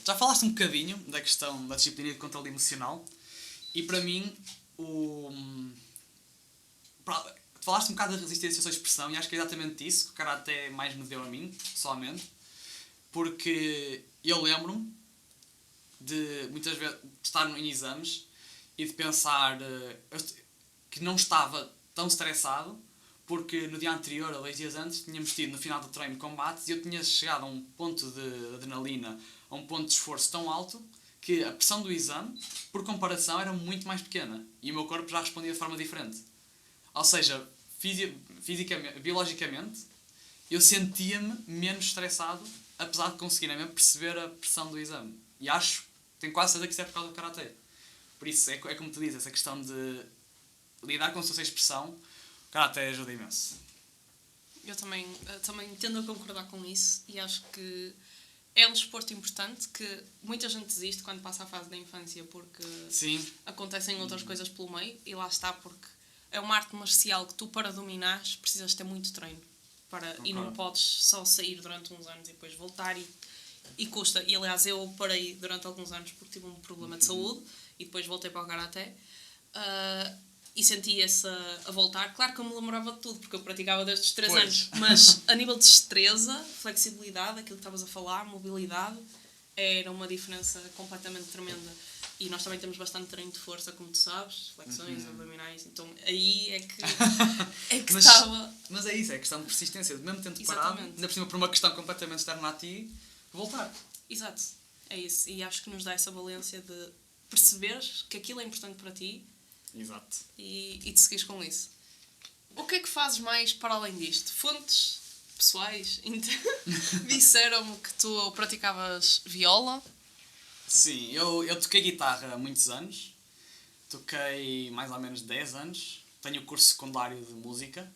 [SPEAKER 3] Já falaste um bocadinho da questão da disciplina e do controle emocional e para mim falaste um bocado da resistência à sua expressão e acho que é exatamente isso que o Karate mais me deu a mim, pessoalmente, porque eu lembro-me de muitas vezes estar em exames e de pensar que não estava tão estressado porque no dia anterior, ou 2 dias antes, tínhamos tido no final do treino combates e eu tinha chegado a um ponto de adrenalina, a um ponto de esforço tão alto que a pressão do exame, por comparação, era muito mais pequena e o meu corpo já respondia de forma diferente. Ou seja, fisicamente, biologicamente, eu sentia-me menos estressado, apesar de conseguir mesmo perceber a pressão do exame. E tenho quase certeza que isso é por causa do Karate. Por isso, é como tu dizes, essa questão de lidar com a sua expressão, o Karate ajuda imenso.
[SPEAKER 2] Eu também tendo a concordar com isso e acho que é um desporto importante que muita gente desiste quando passa a fase da infância porque acontecem outras coisas pelo meio e lá está porque é uma arte marcial que tu para dominares precisas ter muito treino e não podes só sair durante uns anos e depois voltar e custa. E aliás eu parei durante alguns anos porque tive um problema de saúde e depois voltei para o Karate e senti a voltar. Claro que eu me lembrava de tudo porque eu praticava desde os 3 anos, mas a nível de destreza, flexibilidade, aquilo que estavas a falar, mobilidade, era uma diferença completamente tremenda. E nós também temos bastante treino de força, como tu sabes, flexões, abdominais, então aí é que estava...
[SPEAKER 3] Mas é isso, é questão de persistência, de mesmo tendo parado, ainda por cima por uma questão completamente externa a ti, voltar.
[SPEAKER 2] Exato, é isso. E acho que nos dá essa valência de perceberes que aquilo é importante para ti.
[SPEAKER 3] Exato.
[SPEAKER 2] E de seguires com isso. O que é que fazes mais para além disto? Fontes pessoais disseram-me que tu praticavas viola.
[SPEAKER 3] Sim, eu toquei guitarra há muitos anos. Toquei mais ou menos 10 anos. Tenho o curso secundário de música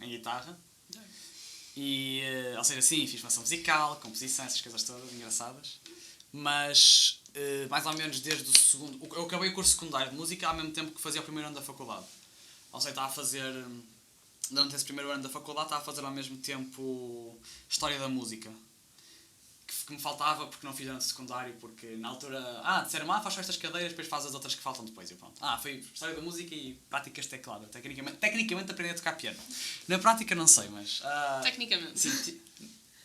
[SPEAKER 3] em guitarra. E, ou seja, sim, fiz formação musical, composição, essas coisas todas engraçadas. Mas, mais ou menos desde o segundo... Eu acabei o curso secundário de música ao mesmo tempo que fazia o primeiro ano da faculdade. Ou seja, estava a fazer... Durante esse primeiro ano da faculdade estava a fazer ao mesmo tempo História da Música. que me faltava porque não fiz antes de secundário, porque na altura, disseram, faz só estas cadeiras, depois faz as outras que faltam depois, e pronto. Foi história da música e práticas de teclado, tecnicamente aprendi a tocar piano. Na prática não sei, mas...
[SPEAKER 2] Tecnicamente.
[SPEAKER 3] Sim,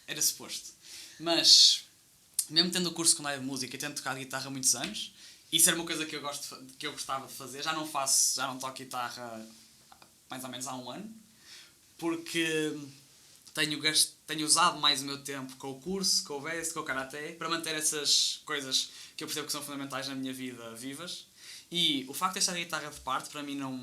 [SPEAKER 3] era suposto. Mas, mesmo tendo o curso secundário de música e tendo tocado guitarra há muitos anos, isso era uma coisa que eu gostava de fazer, já não toco guitarra mais ou menos há um ano, porque... Tenho usado mais o meu tempo com o curso, com o BES, com o Karaté, para manter essas coisas que eu percebo que são fundamentais na minha vida vivas. E o facto de deixar a guitarra de parte, para mim, não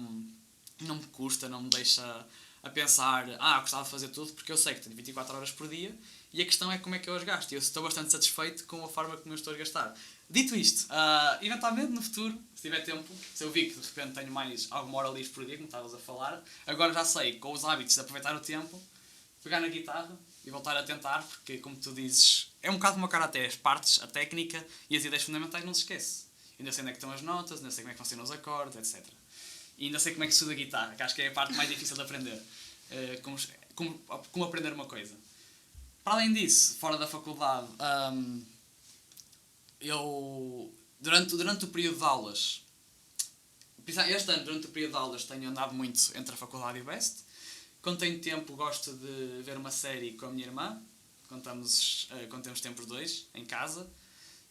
[SPEAKER 3] me custa, não me deixa a pensar, gostava de fazer tudo, porque eu sei que tenho 24 horas por dia e a questão é como é que eu as gasto. E eu estou bastante satisfeito com a forma como eu estou a gastar. Dito isto, eventualmente no futuro, se tiver tempo, se eu vi que de repente tenho mais alguma hora livre por dia, como estavas a falar, agora já sei, com os hábitos de aproveitar o tempo, pegar na guitarra e voltar a tentar, porque, como tu dizes, é um bocado como o Karaté, as partes, a técnica e as ideias fundamentais não se esquece. Ainda sei onde é que estão as notas, ainda sei como é que funcionam os acordes, etc. E ainda sei como é que se estuda a guitarra, que acho que é a parte mais difícil de aprender. Como aprender uma coisa. Para além disso, fora da faculdade, eu, durante o período de aulas, este ano, durante o período de aulas, tenho andado muito entre a faculdade e o BEST. Quando tenho tempo, gosto de ver uma série com a minha irmã, quando temos tempo os dois, em casa.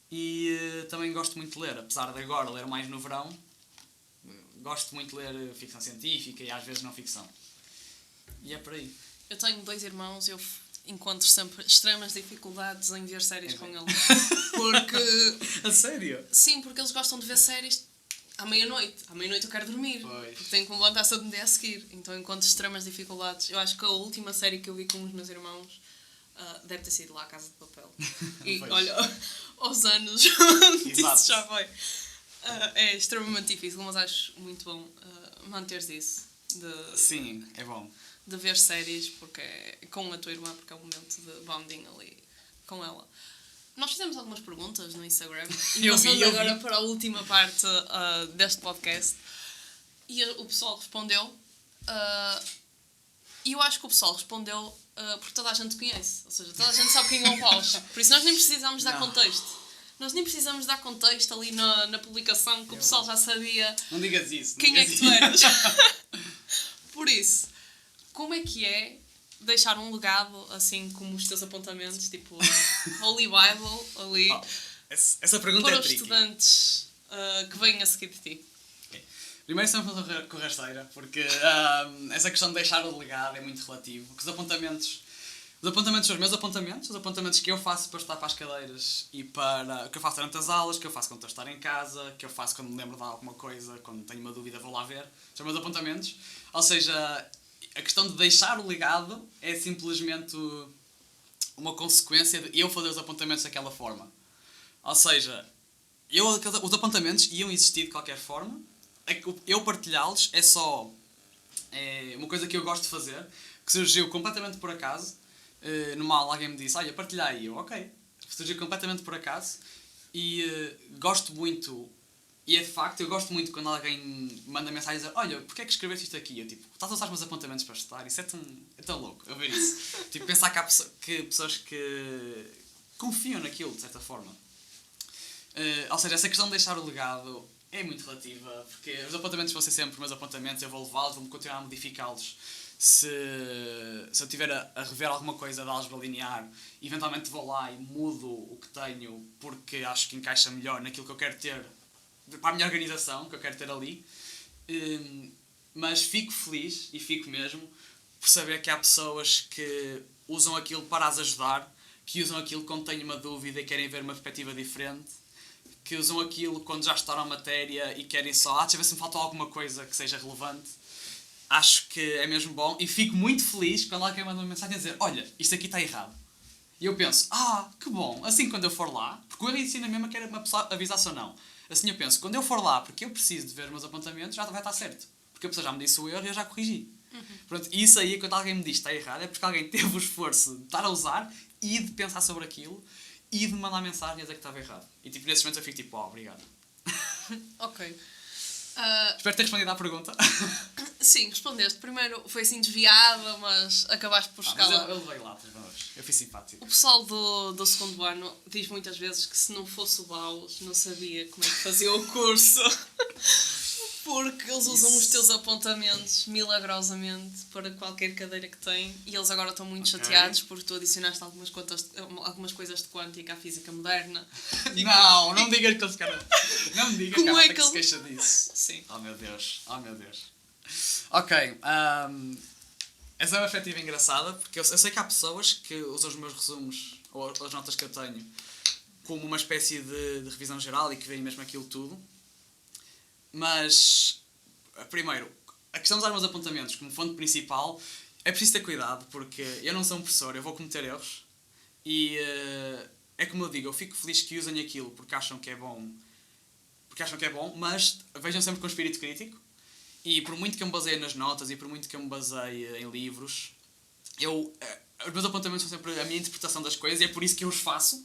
[SPEAKER 3] E também gosto muito de ler, apesar de agora ler mais no verão. Gosto muito de ler ficção científica e às vezes não ficção. E é por aí.
[SPEAKER 2] Eu tenho 2 irmãos, eu encontro sempre extremas dificuldades em ver séries com eles. Porque...
[SPEAKER 3] A sério?
[SPEAKER 2] Sim, porque eles gostam de ver séries à meia-noite. À meia-noite eu quero dormir.
[SPEAKER 3] Pois.
[SPEAKER 2] Porque tenho que me levantar cedo no dia a seguir. Então encontro extremas dificuldades. Eu acho que a última série que eu vi com os meus irmãos deve ter sido lá a Casa de Papel. E olha, aos anos isso já foi. É extremamente difícil, mas acho muito bom manteres isso.
[SPEAKER 3] Sim, é bom.
[SPEAKER 2] De ver séries porque com a tua irmã, porque é um momento de bonding ali com ela. Nós fizemos algumas perguntas no Instagram e passamos agora para a última parte deste podcast e o pessoal respondeu e eu acho que o pessoal respondeu porque toda a gente conhece, ou seja, toda a gente sabe quem é o Paus, por isso nós nem precisamos dar contexto. Nós nem precisamos dar contexto ali na publicação que o pessoal já sabia.
[SPEAKER 3] Não digas isso.
[SPEAKER 2] Quem é que tu eras? Por isso, como é que é deixar um legado, assim como os teus apontamentos, tipo Holy Bible, ali,
[SPEAKER 3] essa pergunta
[SPEAKER 2] para
[SPEAKER 3] é
[SPEAKER 2] os
[SPEAKER 3] tricky.
[SPEAKER 2] Estudantes que vêm a seguir de ti?
[SPEAKER 3] Primeiro sempre com rasteira, porque essa questão de deixar o legado é muito relativo. Porque os apontamentos são os meus apontamentos, os apontamentos que eu faço para estar para as cadeiras e para que eu faço durante as aulas, que eu faço quando estou a estar em casa, que eu faço quando me lembro de alguma coisa, quando tenho uma dúvida vou lá ver. São os meus apontamentos. Ou seja, a questão de deixar o legado é simplesmente uma consequência de eu fazer os apontamentos daquela forma. Ou seja, os apontamentos iam existir de qualquer forma, eu partilhá-los é só uma coisa que eu gosto de fazer, que surgiu completamente por acaso. Numa aula alguém me disse, olha, partilha aí. Eu, ok. Surgiu completamente por acaso e gosto muito, e é de facto, eu gosto muito quando alguém manda mensagem a dizer, olha, porquê é que escreveste isto aqui? Eu tipo, estás a usar os meus apontamentos para estudar? Isso é tão louco, eu ver isso. Tipo, pensar que há pessoas que confiam naquilo, de certa forma. Ou seja, essa questão de deixar o legado é muito relativa, porque os apontamentos vão ser sempre meus apontamentos, eu vou levá-los, vou continuar a modificá-los. Se eu tiver a rever alguma coisa de álgebra linear, eventualmente vou lá e mudo o que tenho porque acho que encaixa melhor naquilo que eu quero ter, para a minha organização, que eu quero ter ali. Mas fico feliz, e fico mesmo, por saber que há pessoas que usam aquilo para as ajudar, que usam aquilo quando têm uma dúvida e querem ver uma perspectiva diferente, que usam aquilo quando já estudaram a matéria e querem só, deixa eu ver se me falta alguma coisa que seja relevante. Acho que é mesmo bom e fico muito feliz quando alguém manda uma mensagem a dizer, olha, isto aqui está errado. E eu penso, que bom, assim quando eu for lá, porque o erro ensina mesmo a querer uma pessoa avisasse ou não. Assim eu penso, quando eu for lá, porque eu preciso de ver os meus apontamentos, já vai estar certo. Porque a pessoa já me disse o erro e eu já corrigi. Pronto, e isso aí, quando alguém me diz que está errado, é porque alguém teve o esforço de estar a usar e de pensar sobre aquilo e de mandar mensagem a dizer que estava errado. E tipo, nesses momentos eu fico tipo, obrigado.
[SPEAKER 2] Ok.
[SPEAKER 3] Espero ter respondido à pergunta.
[SPEAKER 2] Sim, respondeste. Primeiro foi assim desviada, mas acabaste por chegar lá.
[SPEAKER 3] Mas eu levei lá 3 valores. Eu fui simpático.
[SPEAKER 2] O pessoal do segundo ano diz muitas vezes que se não fosse o BAUS não sabia como é que fazia o curso. Porque eles usam os teus apontamentos milagrosamente para qualquer cadeira que têm e eles agora estão muito chateados porque tu adicionaste algumas coisas de quântica à física moderna.
[SPEAKER 3] Não digas que eles ficaram. Não me digas
[SPEAKER 2] Como
[SPEAKER 3] que
[SPEAKER 2] é
[SPEAKER 3] ela
[SPEAKER 2] que
[SPEAKER 3] se
[SPEAKER 2] ele-
[SPEAKER 3] queixa disso.
[SPEAKER 2] Sim.
[SPEAKER 3] Oh meu Deus. Ok. Essa é uma perspectiva engraçada porque eu sei que há pessoas que usam os meus resumos ou as notas que eu tenho como uma espécie de revisão geral e que veem mesmo aquilo tudo. Mas, primeiro, a questão de usar os meus apontamentos como fonte principal é preciso ter cuidado porque eu não sou um professor, eu vou cometer erros e é como eu digo, eu fico feliz que usem aquilo porque acham que é bom, mas vejam sempre com espírito crítico e por muito que eu me baseie nas notas e por muito que eu me baseie em livros, os meus apontamentos são sempre a minha interpretação das coisas e é por isso que eu os faço.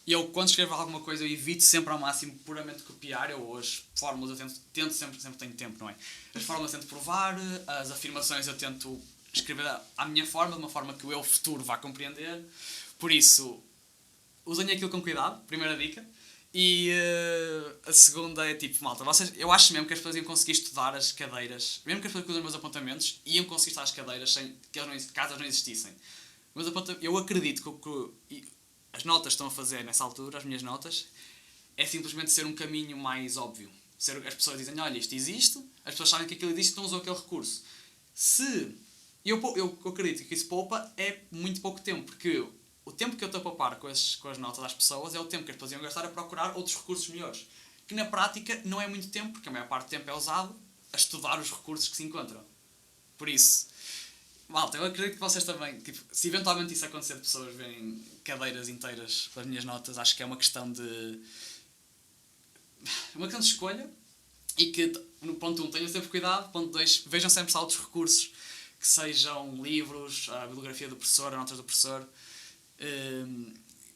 [SPEAKER 3] E eu, quando escrevo alguma coisa, eu evito sempre ao máximo puramente copiar. Eu as fórmulas eu tento sempre tenho tempo, não é? As fórmulas eu tento provar, as afirmações eu tento escrever à minha forma, de uma forma que o eu futuro vá compreender. Por isso, usem aquilo com cuidado, primeira dica. E a segunda é tipo, malta, eu acho mesmo que as pessoas iam conseguir estudar as cadeiras, mesmo que as pessoas que usam os meus apontamentos, iam conseguir estudar as cadeiras caso elas não existissem. Mas eu acredito que as notas estão a fazer nessa altura, as minhas notas, é simplesmente ser um caminho mais óbvio. As pessoas dizem, olha, isto existe, as pessoas sabem que aquilo existe, então usam aquele recurso. Eu acredito que isso poupa é muito pouco tempo, porque o tempo que eu estou a poupar com as notas das pessoas é o tempo que as pessoas iam gastar a procurar outros recursos melhores. Que na prática não é muito tempo, porque a maior parte do tempo é usado a estudar os recursos que se encontram. Por isso, malta, eu acredito que vocês também, tipo, se eventualmente isso acontecer de pessoas verem cadeiras inteiras pelas minhas notas, acho que é uma questão de escolha e que, no ponto 1, tenham sempre cuidado, ponto 2, vejam sempre se há outros recursos que sejam livros, a bibliografia do professor, as notas do professor,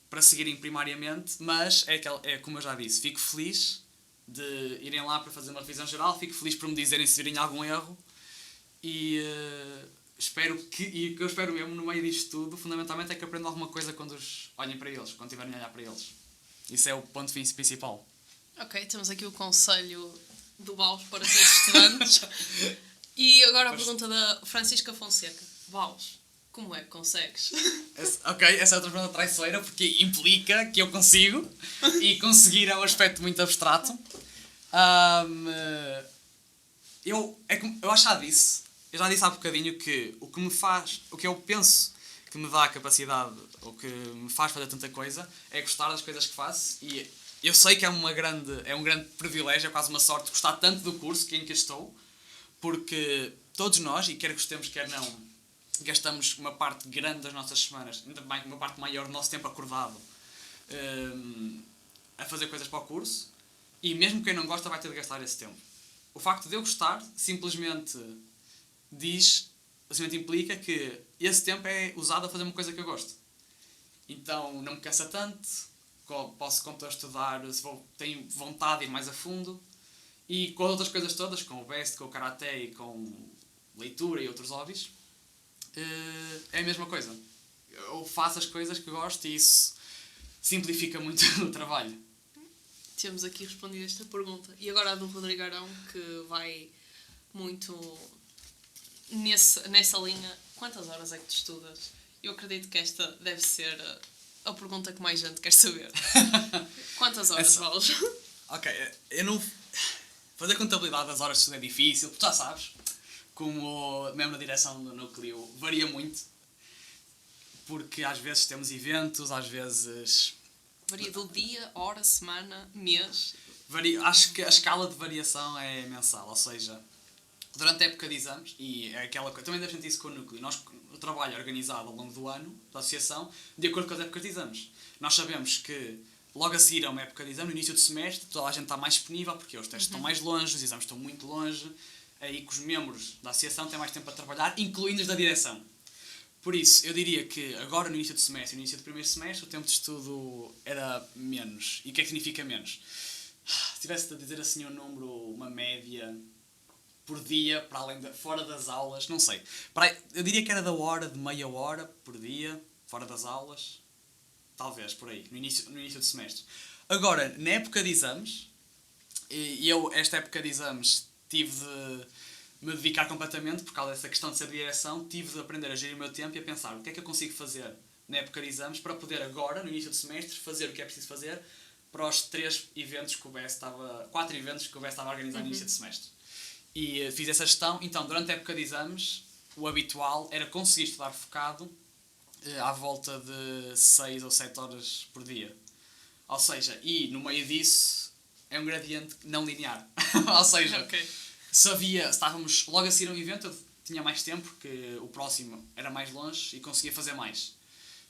[SPEAKER 3] para seguirem primariamente, mas é como eu já disse, fico feliz de irem lá para fazer uma revisão geral, fico feliz por me dizerem se virem algum erro e o que eu espero mesmo no meio disto tudo, fundamentalmente, é que aprendam alguma coisa quando olhem para eles, quando estiverem a olhar para eles. Isso é o ponto de vista principal.
[SPEAKER 2] Ok, temos aqui o conselho do BAUS para todos os estudantes. E agora a pergunta da Francisca Fonseca. BAUS, como é que consegues?
[SPEAKER 3] Essa é outra pergunta traiçoeira, porque implica que eu consigo, e conseguir é um aspecto muito abstrato. Eu já disse há bocadinho que o que eu penso que me dá a capacidade, ou que me faz fazer tanta coisa, é gostar das coisas que faço, e eu sei que é um grande privilégio, é quase uma sorte gostar tanto do curso em que estou, porque todos nós, e quer gostemos, quer não, gastamos uma parte grande das nossas semanas, ainda bem, uma parte maior do nosso tempo acordado, a fazer coisas para o curso, e mesmo quem não gosta vai ter de gastar esse tempo. O facto de eu gostar simplesmente implica que esse tempo é usado a fazer uma coisa que eu gosto. Então não me cansa tanto, posso, quando estou a estudar, tenho vontade de ir mais a fundo, e com as outras coisas todas, com o BEST, com o Karaté e com leitura e outros hobbies, é a mesma coisa. Eu faço as coisas que gosto e isso simplifica muito o trabalho.
[SPEAKER 2] Temos aqui respondido esta pergunta. E agora a do Rodrigo Arão, que vai muito nessa linha. Quantas horas é que tu estudas? Eu acredito que esta deve ser a pergunta que mais gente quer saber. Quantas horas, Paulo?
[SPEAKER 3] Ok, eu não... Fazer contabilidade das horas de estudo é difícil, tu já sabes. Como mesmo na direção do núcleo varia muito. Porque às vezes temos eventos, às vezes...
[SPEAKER 2] Varia do dia, hora, semana, mês?
[SPEAKER 3] Acho que a escala de variação é mensal, ou seja, durante a época de exames, e é aquela coisa, também deves sentir isso com o núcleo, o trabalho é organizado ao longo do ano, da associação, de acordo com as épocas de exames. Nós sabemos que logo a seguir a uma época de exame, no início do semestre, toda a gente está mais disponível, porque os testes estão mais longe, os exames estão muito longe, aí que os membros da associação têm mais tempo para trabalhar, incluindo os da direção. Por isso, eu diria que agora no início do semestre, no início do primeiro semestre, o tempo de estudo era menos. E o que é que significa menos? Se tivesse de dizer assim um número, uma média por dia, para além fora das aulas, não sei. Eu diria que era de meia hora por dia, fora das aulas. Talvez, por aí, no início do semestre. Agora, na época de exames, esta época de exames, tive de me dedicar completamente, por causa dessa questão de ser de direção, tive de aprender a gerir o meu tempo e a pensar o que é que eu consigo fazer na época de exames para poder agora, no início do semestre, fazer o que é preciso fazer para os 4 eventos que o BES estava a organizar no início do semestre. E fiz essa gestão. Então, durante a época de exames, o habitual era conseguir estudar focado à volta de 6 ou 7 horas por dia. Ou seja, e no meio disso é um gradiente não linear. Ou seja,
[SPEAKER 2] Ok.
[SPEAKER 3] se estávamos logo a seguir a um evento, eu tinha mais tempo, porque o próximo era mais longe e conseguia fazer mais.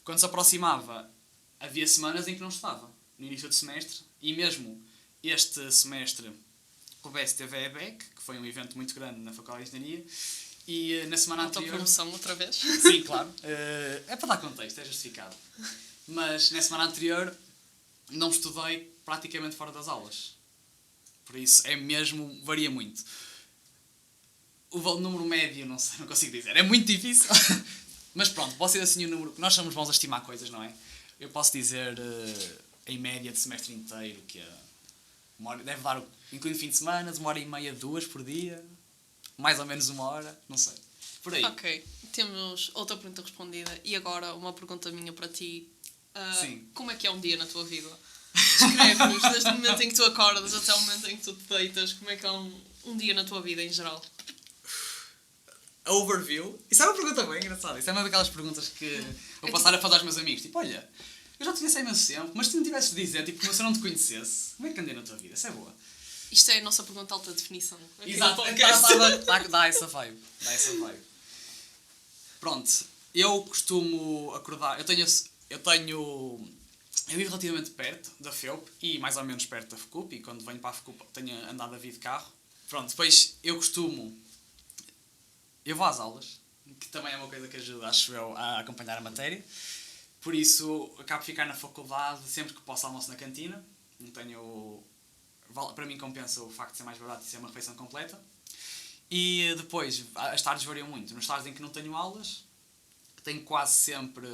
[SPEAKER 3] Quando se aproximava, havia semanas em que não estava, no início do semestre, e mesmo este semestre o BES teve a EBEC, que foi um evento muito grande na Faculdade de Engenharia, e na semana anterior...
[SPEAKER 2] Autopromoção outra vez.
[SPEAKER 3] Sim, claro. É para dar contexto, é justificado. Mas na semana anterior não estudei praticamente fora das aulas. Por isso, varia muito. O número médio, não sei, não consigo dizer. É muito difícil. Mas pronto, posso dizer assim o número... Nós somos bons a estimar coisas, não é? Eu posso dizer, em média de semestre inteiro, que deve dar, incluindo fim de semana, 1h30, 2 por dia. Mais ou menos 1 hora, não sei. Por aí.
[SPEAKER 2] Ok, temos outra pergunta respondida. E agora uma pergunta minha para ti.
[SPEAKER 3] Sim.
[SPEAKER 2] Como é que é um dia na tua vida? Descreve-nos, desde o momento em que tu acordas até o momento em que tu te deitas, como é que é um dia na tua vida em geral?
[SPEAKER 3] A overview. Isso é uma pergunta bem engraçada. Isso é uma daquelas perguntas que vou passar a falar aos meus amigos. Tipo, olha, eu já te conheci há imenso tempo, mas se não tivesses de dizer, tipo, como se eu não te conhecesse, como é que andei na tua vida? Isso é boa.
[SPEAKER 2] Isto é a nossa pergunta de alta definição.
[SPEAKER 3] Exato. Dá essa vibe. Pronto. Eu costumo acordar... Eu vivo relativamente perto da FEUP e mais ou menos perto da FECUP, e quando venho para a FECUP tenho andado a vir de carro. Pronto, depois eu vou às aulas, que também é uma coisa que ajuda, acho eu, a acompanhar a matéria. Por isso, acabo de ficar na faculdade sempre que posso, almoço na cantina. Não tenho... Para mim compensa o facto de ser mais barato e ser uma refeição completa. E depois, as tardes variam muito. Nos tardes em que não tenho aulas, tenho quase sempre...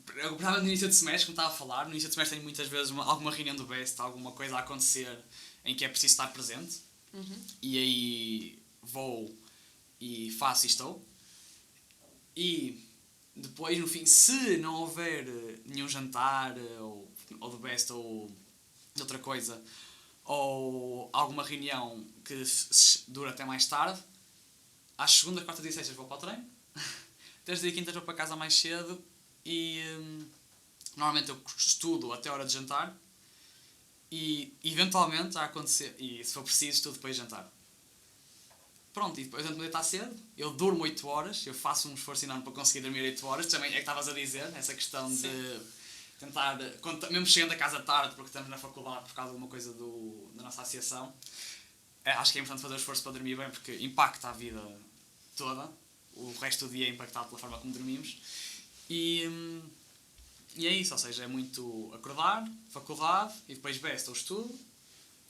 [SPEAKER 3] Provavelmente no início de semestre, como estava a falar, no início de semestre tenho muitas vezes alguma reunião do BEST, alguma coisa a acontecer em que é preciso estar presente. E aí vou e faço e estou. E depois, no fim, se não houver nenhum jantar, ou do BEST, ou de outra coisa, ou alguma reunião que dura até mais tarde, às segundas, quartas e sextas vou para o treino. Terças e quintas vou para casa mais cedo. E normalmente eu estudo até a hora de jantar e eventualmente a acontecer, e se for preciso estudo depois de jantar. Pronto, e depois antes de me deitar cedo, eu durmo 8 horas, eu faço um esforço enorme para conseguir dormir 8 horas, também é que estavas a dizer, essa questão Sim. de tentar, mesmo chegando a casa tarde, porque estamos na faculdade por causa de uma coisa da nossa associação, acho que é importante fazer o esforço para dormir bem, porque impacta a vida toda, o resto do dia é impactado pela forma como dormimos. E é isso, ou seja, é muito acordar, faculdade, e depois BEST ou estudo,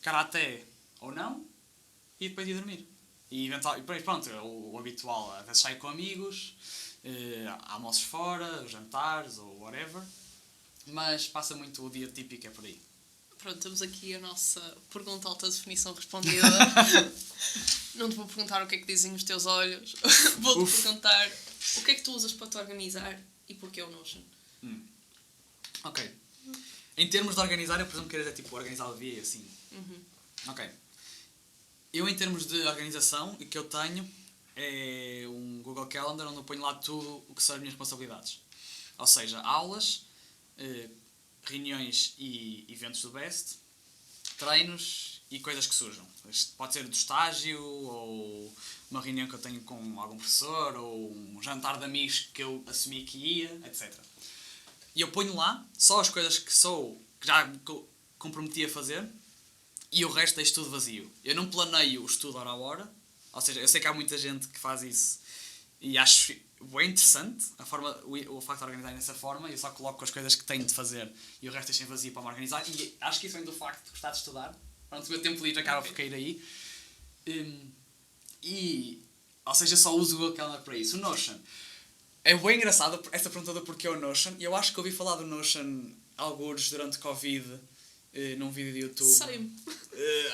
[SPEAKER 3] karaté ou não, e depois ir dormir. E depois, pronto, o habitual, às vezes saio com amigos, almoços fora, jantares ou whatever, mas passa muito o dia típico, é por aí.
[SPEAKER 2] Pronto, temos aqui a nossa pergunta alta definição respondida. Não te vou perguntar o que é que dizem os teus olhos, vou-te perguntar o que é que tu usas para te organizar e porquê o Notion.
[SPEAKER 3] Ok. Em termos de organizar, eu presumo que queres tipo organizar o dia e assim. Ok. Eu, em termos de organização, o que eu tenho é um Google Calendar onde eu ponho lá tudo o que são as minhas responsabilidades. Ou seja, aulas, reuniões e eventos do BEST, treinos e coisas que surjam. Pode ser do estágio, ou uma reunião que eu tenho com algum professor, ou um jantar de amigos que eu assumi que ia, etc. E eu ponho lá só as coisas que já me comprometi a fazer, e o resto deixo tudo vazio. Eu não planeio o estudo hora a hora, ou seja, eu sei que há muita gente que faz isso, e acho bem interessante o facto de organizar dessa forma. Eu só coloco as coisas que tenho de fazer e o resto deixei vazio para me organizar. E acho que isso vem do facto de gostar de estudar. Pronto, o meu tempo livre acaba por cair aí. Ou seja, só uso o Google Calendar para isso. O Notion é bem engraçado essa pergunta do porquê o Notion. Eu acho que ouvi falar do Notion alguns durante Covid num vídeo de YouTube.
[SPEAKER 2] Sei-me.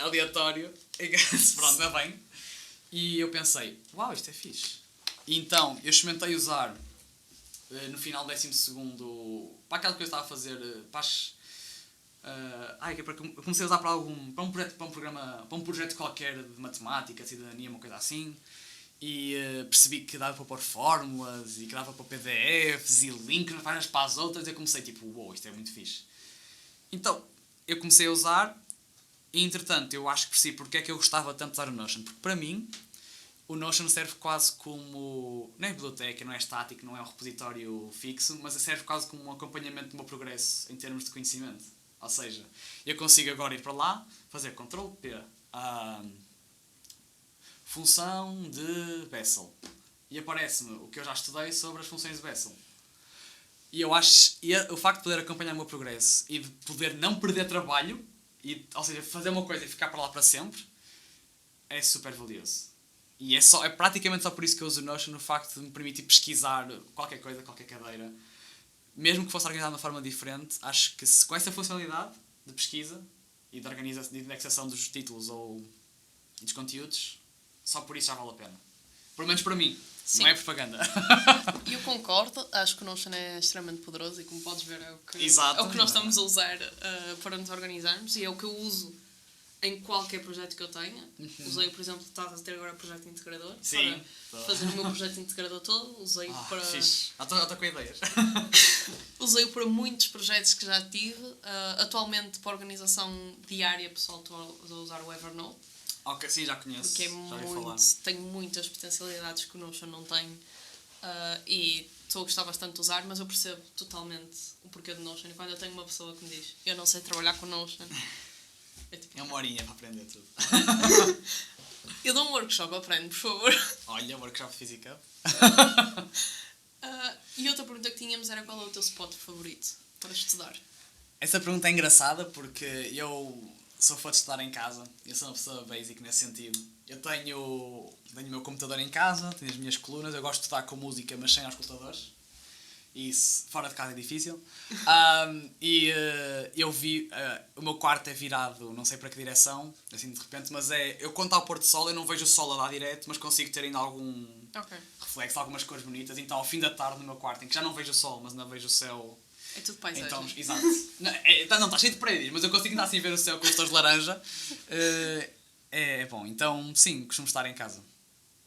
[SPEAKER 3] Aleatório. Pronto, é bem. E eu pensei, uau, isto é fixe. E então, eu experimentei usar no final do 12º para aquela que eu estava a fazer eu comecei a usar para um projeto qualquer de matemática, cidadania, uma coisa assim. E percebi que dava para pôr fórmulas e que dava para PDFs e links umas páginas para as outras. E eu comecei tipo, uau, isto é muito fixe. Então, eu comecei a usar e entretanto eu acho que percebi porque é que eu gostava tanto de usar o Notion. Porque para mim, o Notion serve quase como, não é biblioteca, não é estático, não é um repositório fixo, mas serve quase como um acompanhamento do meu progresso em termos de conhecimento. Ou seja, eu consigo agora ir para lá, fazer Ctrl+P, função de Bessel, e aparece-me o que eu já estudei sobre as funções de Bessel. E o facto de poder acompanhar o meu progresso e de poder não perder trabalho, ou seja, fazer uma coisa e ficar para lá para sempre, é super valioso. E é praticamente só por isso que eu uso o Notion, no facto de me permitir pesquisar qualquer coisa, qualquer cadeira. Mesmo que fosse organizado de uma forma diferente, acho que com essa funcionalidade de pesquisa e de indexação dos títulos ou dos conteúdos, só por isso já vale a pena. Pelo menos para mim. Sim. Não é propaganda.
[SPEAKER 2] Eu concordo, acho que o Notion é extremamente poderoso e como podes ver é o que nós estamos a usar para nos organizarmos e é o que eu uso em qualquer projeto que eu tenha. Usei, por exemplo, estás a ter agora o projeto integrador.
[SPEAKER 3] Sim.
[SPEAKER 2] Para fazer o meu projeto integrador todo. Usei para...
[SPEAKER 3] Fixe. Já estou com ideias.
[SPEAKER 2] Usei-o para muitos projetos que já tive. Atualmente, para organização diária, pessoal, estou a usar o Evernote.
[SPEAKER 3] Ok, sim, já conheço.
[SPEAKER 2] Porque tem muitas potencialidades que o Notion não tem. E estou a gostar bastante de usar, mas eu percebo totalmente o porquê do Notion. E quando eu tenho uma pessoa que me diz, eu não sei trabalhar com Notion...
[SPEAKER 3] É uma horinha para aprender tudo.
[SPEAKER 2] Eu dou um workshop, aprende, por favor.
[SPEAKER 3] Olha, workshop física.
[SPEAKER 2] E outra pergunta que tínhamos era qual é o teu spot favorito para estudar?
[SPEAKER 3] Essa pergunta é engraçada porque eu sou fã de estudar em casa. Eu sou uma pessoa basic nesse sentido. Eu tenho o meu computador em casa, tenho as minhas colunas, eu gosto de estudar com música, mas sem auscultadores. Isso, fora de casa é difícil. Eu vi... o meu quarto é virado, não sei para que direção, assim de repente, mas eu quando está ao pôr do sol, eu não vejo o sol a dar direto, mas consigo ter ainda algum reflexo, algumas cores bonitas. Então, ao fim da tarde, no meu quarto, em que já não vejo o sol, mas ainda vejo o céu...
[SPEAKER 2] É tudo paisagem.
[SPEAKER 3] Então, exato. Não, está cheio de prédios, mas eu consigo ainda assim ver o céu com os tons de laranja. É bom. Então, sim, costumo estar em casa.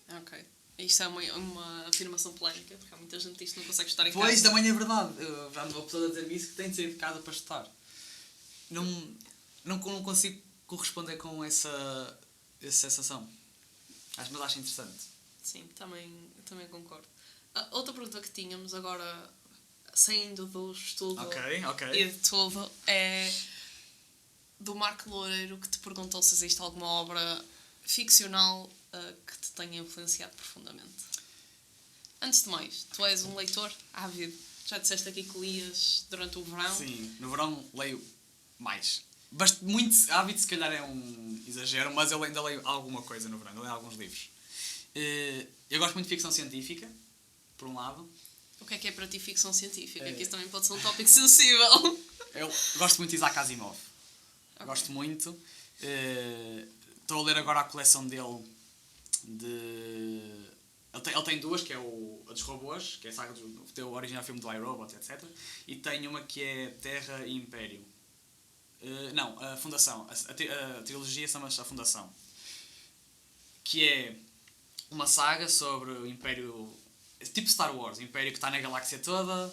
[SPEAKER 2] Ok. Isto é uma afirmação polémica, porque há muita gente que isto não consegue estar em casa.
[SPEAKER 3] Pois, também é verdade. Eu já ando a pessoa a dizer-me isso, que tem de sair de casa para estudar. Não consigo corresponder com essa sensação. Mas acho interessante.
[SPEAKER 2] Sim, também concordo. Outra pergunta que tínhamos agora, saindo do estudo e de tudo, é do Marco Loureiro, que te perguntou se existe alguma obra ficcional que te tenha influenciado profundamente. Antes de mais, tu és um leitor ávido. Já disseste aqui que lias durante o verão. Sim,
[SPEAKER 3] no verão leio mais. Muito ávido se calhar é um exagero, mas eu ainda leio alguma coisa no verão, eu leio alguns livros. Eu gosto muito de ficção científica, por um lado.
[SPEAKER 2] O que é para ti ficção científica? Que isso também pode ser um tópico sensível.
[SPEAKER 3] Eu gosto muito de Isaac Asimov. Gosto muito. Estou a ler agora a coleção dele ele tem duas, que é a dos robôs, que é a saga do original filme do iRobot, etc. E tem uma que é Terra e Império. A Fundação. A trilogia chama-se A Fundação. Que é uma saga sobre o Império... Tipo Star Wars, o Império que está na galáxia toda,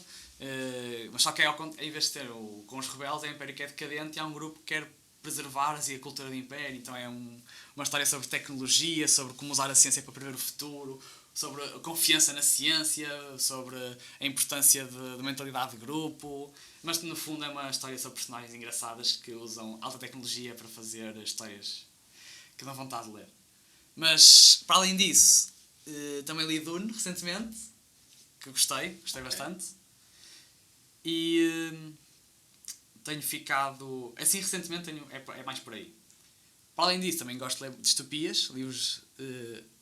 [SPEAKER 3] mas só que em vez de ter com os rebeldes, é um Império que é decadente e há um grupo que quer preservar a cultura do Império. Então é uma história sobre tecnologia, sobre como usar a ciência para prever o futuro, sobre a confiança na ciência, sobre a importância de mentalidade de grupo, mas no fundo é uma história sobre personagens engraçadas que usam alta tecnologia para fazer histórias que dão vontade de ler. Mas, para além disso, também li Dune recentemente que gostei bastante. E tenho ficado... Assim, recentemente é mais por aí. Para além disso, também gosto de ler distopias, livros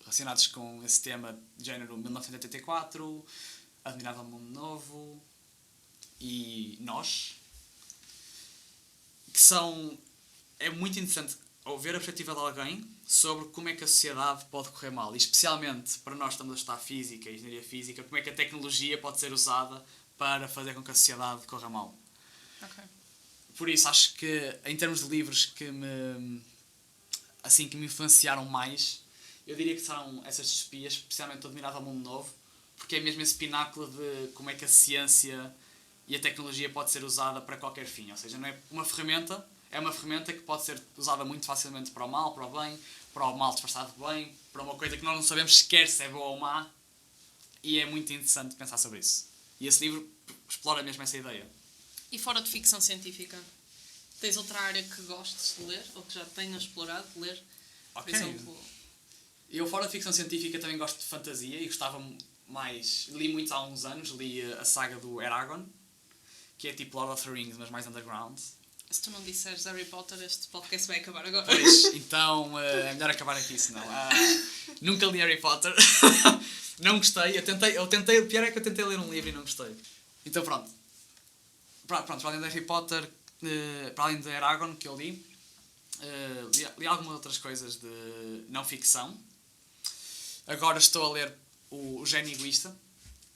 [SPEAKER 3] relacionados com esse tema de género 1984, Admirável Mundo Novo e Nós, que são... É muito interessante ouvir a perspectiva de alguém sobre como é que a sociedade pode correr mal. E especialmente para nós que estamos a estudar física, engenharia física, como é que a tecnologia pode ser usada para fazer com que a sociedade corra mal.
[SPEAKER 2] Ok.
[SPEAKER 3] Por isso, acho que em termos de livros que me influenciaram mais, eu diria que são essas distopias, especialmente o Admirável Mundo Novo, porque é mesmo esse pináculo de como é que a ciência e a tecnologia pode ser usada para qualquer fim. Ou seja, não é uma ferramenta, é uma ferramenta que pode ser usada muito facilmente para o mal, para o bem, para o mal disfarçado de bem, para uma coisa que nós não sabemos sequer se é boa ou má, e é muito interessante pensar sobre isso. E esse livro explora mesmo essa ideia.
[SPEAKER 2] E fora de ficção científica, tens outra área que gostes de ler, ou que já tenhas explorado de ler?
[SPEAKER 3] Ok.
[SPEAKER 2] Por exemplo...
[SPEAKER 3] Eu, fora de ficção científica, também gosto de fantasia e gostava mais... Li muito há uns anos, li a saga do Eragon, que é tipo Lord of the Rings, mas mais underground.
[SPEAKER 2] Se tu não disseres Harry Potter, este podcast vai acabar agora.
[SPEAKER 3] Pois, então é melhor acabar aqui, senão... nunca li Harry Potter. Não gostei. Eu tentei... O pior é que eu tentei ler um livro e não gostei. Então pronto. Para além de Harry Potter, para além de Eragon, que eu li algumas outras coisas de não ficção. Agora estou a ler o Gênio Egoísta,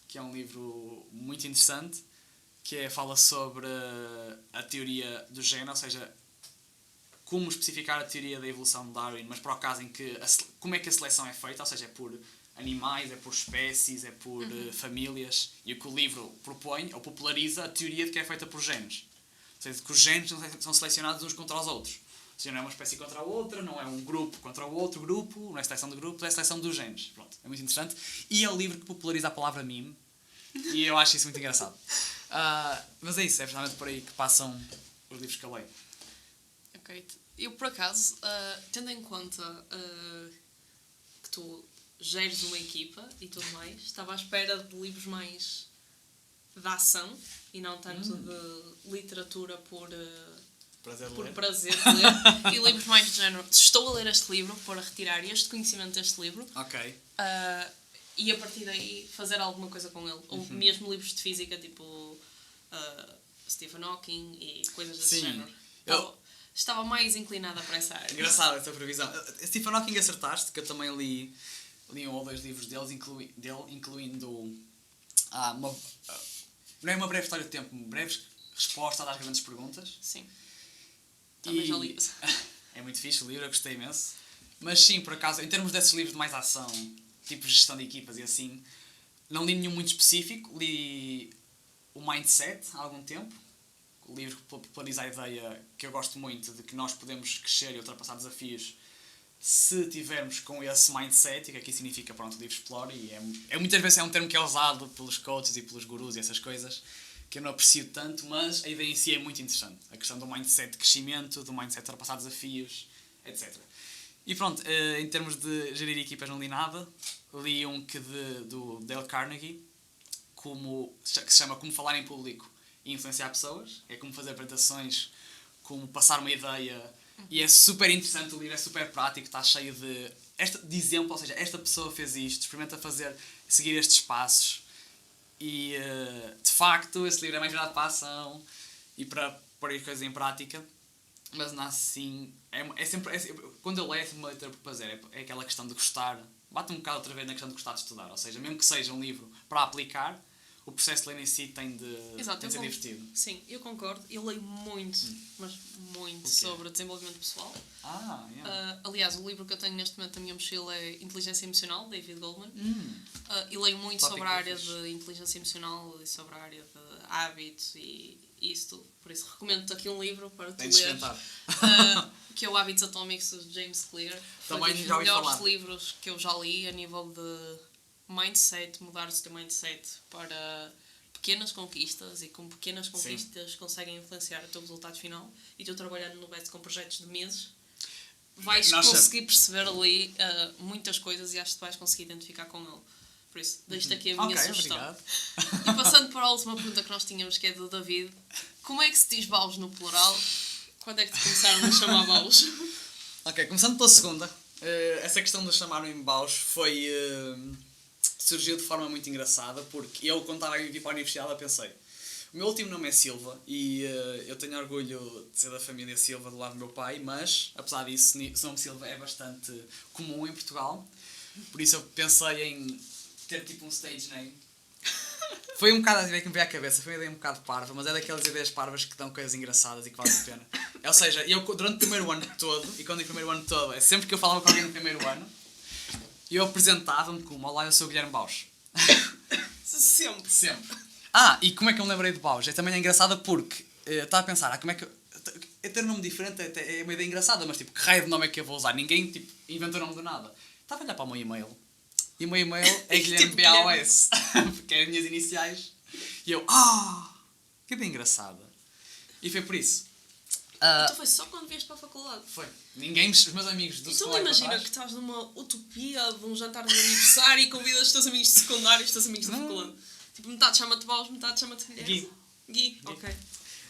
[SPEAKER 3] que é um livro muito interessante, que fala sobre a teoria do género, ou seja, como especificar a teoria da evolução de Darwin, mas para o caso em que como é que a seleção é feita, ou seja, é por animais, é por espécies, é por famílias, e o que o livro propõe ou populariza a teoria de que é feita por genes. Ou seja, que os genes são selecionados uns contra os outros. Ou seja, não é uma espécie contra a outra, não é um grupo contra o outro grupo, não é seleção de grupos, é seleção dos genes. Pronto, é muito interessante. E é o livro que populariza a palavra meme, e eu acho isso muito engraçado. Mas é isso, é precisamente por aí que passam os livros que eu leio.
[SPEAKER 2] Ok. Eu, por acaso, tendo em conta que tu geres uma equipa e tudo mais, estava à espera de livros mais de ação e não tanto de literatura por prazer de ler, e livros mais de género. Estou a ler este livro para retirar este conhecimento deste livro.
[SPEAKER 3] Ok.
[SPEAKER 2] E a partir daí fazer alguma coisa com ele. Ou mesmo livros de física, tipo Stephen Hawking e coisas desse género. Eu estava mais inclinada para essa área.
[SPEAKER 3] Engraçado essa previsão. Stephen Hawking acertaste, que eu também li um ou dois livros dele, incluindo não é uma breve história de tempo, uma breve resposta às grandes perguntas.
[SPEAKER 2] Sim. Também já li.
[SPEAKER 3] É muito fixe o livro, eu gostei imenso. Mas sim, por acaso, em termos desses livros de mais ação, tipo gestão de equipas e assim, não li nenhum muito específico. Li o Mindset há algum tempo, o livro que populariza a ideia que eu gosto muito de que nós podemos crescer e ultrapassar desafios se tivermos com esse mindset, e que aqui significa, pronto, o livro explora, e muitas vezes é um termo que é usado pelos coaches e pelos gurus e essas coisas, que eu não aprecio tanto, mas a ideia em si é muito interessante. A questão do mindset de crescimento, do mindset de ultrapassar desafios, etc. E pronto, em termos de gerir equipas não li nada. Li um do Dale Carnegie, que se chama Como Falar em Público e Influenciar Pessoas. É como fazer apresentações, como passar uma ideia. E é super interessante o livro, é super prático, está cheio de exemplo, ou seja, esta pessoa fez isto, experimenta seguir estes passos. E, de facto, esse livro é mais virado para a ação e para pôr as coisas em prática. Mas, não assim, quando eu leio, é sempre uma leitura por prazer. É aquela questão de gostar. Bate um bocado outra vez na questão de gostar de estudar. Ou seja, mesmo que seja um livro para aplicar, o processo de ler em si tem de ser divertido.
[SPEAKER 2] Sim, eu concordo. Eu leio muito, mas muito, sobre desenvolvimento pessoal. Aliás, o livro que eu tenho neste momento na minha mochila é Inteligência Emocional, David Goleman. E leio muito sobre a área de inteligência emocional e sobre a área de hábitos e isso tudo. Por isso recomendo-te aqui um livro para tu ler. Que é o Hábitos Atómicos de James Clear.
[SPEAKER 3] Também
[SPEAKER 2] um dos
[SPEAKER 3] já ouvi
[SPEAKER 2] melhores
[SPEAKER 3] falar.
[SPEAKER 2] livros que eu já li a nível de mindset, mudar o teu mindset para pequenas conquistas, e com pequenas conquistas conseguem influenciar o teu resultado final, e tu trabalhando no BETS com projetos de meses vais conseguir perceber ali muitas coisas, e acho que vais conseguir identificar com ele. Por isso, deixo-te aqui a minha
[SPEAKER 3] Ok,
[SPEAKER 2] sugestão.
[SPEAKER 3] obrigado.
[SPEAKER 2] E passando para a última pergunta que nós tínhamos, que é do David. Como é que se diz baus no plural? Quando é que te começaram a chamar baus?
[SPEAKER 3] Ok, começando pela segunda. Essa questão de chamarem baus foi... surgiu de forma muito engraçada, porque eu, quando estava a vir para a universidade, eu pensei... O meu último nome é Silva e eu tenho orgulho de ser da família Silva do lado do meu pai, mas, apesar disso, o nome Silva é bastante comum em Portugal. Por isso eu pensei em ter tipo um stage name. Foi um bocado a ideia que me veio à cabeça, foi uma ideia um bocado parva, mas é daquelas ideias parvas que dão coisas engraçadas e que valem a pena. Ou seja, eu durante o primeiro ano todo, e quando digo primeiro ano todo, é sempre que eu falava com alguém no primeiro ano, eu apresentava-me como: olá, eu sou o Guilherme Baus.
[SPEAKER 2] Sempre.
[SPEAKER 3] Sempre. E como é que eu me lembrei de Baus? Também é engraçada porque estava a pensar, como é que eu ter um nome diferente é uma ideia engraçada, mas tipo, que raio de nome é que eu vou usar? Ninguém tipo, inventou o nome do nada. Estava a olhar para o meu e-mail e o meu e-mail é Guilherme
[SPEAKER 2] Tipo,
[SPEAKER 3] BAOS, porque é as minhas iniciais. E eu, que bem engraçada. E foi por isso.
[SPEAKER 2] Então foi só quando vieste para a faculdade?
[SPEAKER 3] Foi. Os meus amigos do
[SPEAKER 2] E tu não
[SPEAKER 3] secundário
[SPEAKER 2] imagina
[SPEAKER 3] para
[SPEAKER 2] que
[SPEAKER 3] trás,
[SPEAKER 2] estás numa utopia de um jantar de aniversário e convidas os teus amigos de secundário e os teus amigos de
[SPEAKER 3] Não.
[SPEAKER 2] faculdade? Tipo, metade chama-te Baus, metade chama-te Guilherme. Gui, ok.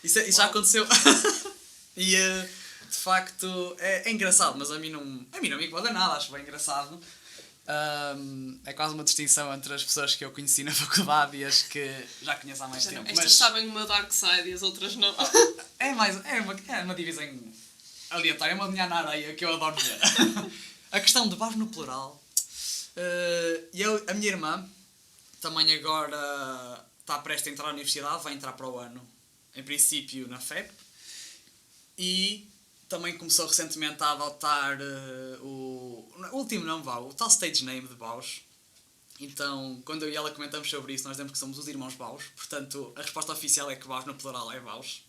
[SPEAKER 3] Isso já aconteceu. E de facto é engraçado, mas a mim não me incomoda nada, acho bem engraçado. É quase uma distinção entre as pessoas que eu conheci na faculdade e as que já conheço há mais tempo.
[SPEAKER 2] Estas sabem o meu dark side e as outras não.
[SPEAKER 3] É uma divisão aleatória, é uma linha na areia que eu adoro ver. A questão de bares no plural. A minha irmã também agora está prestes a entrar na universidade, vai entrar para o ano, em princípio na FEP, e também começou recentemente a adotar o último nome, o tal stage name de Baus. Então, quando eu e ela comentamos sobre isso, nós dizemos que somos os irmãos Baus, portanto, a resposta oficial é que Baus no plural é Baus.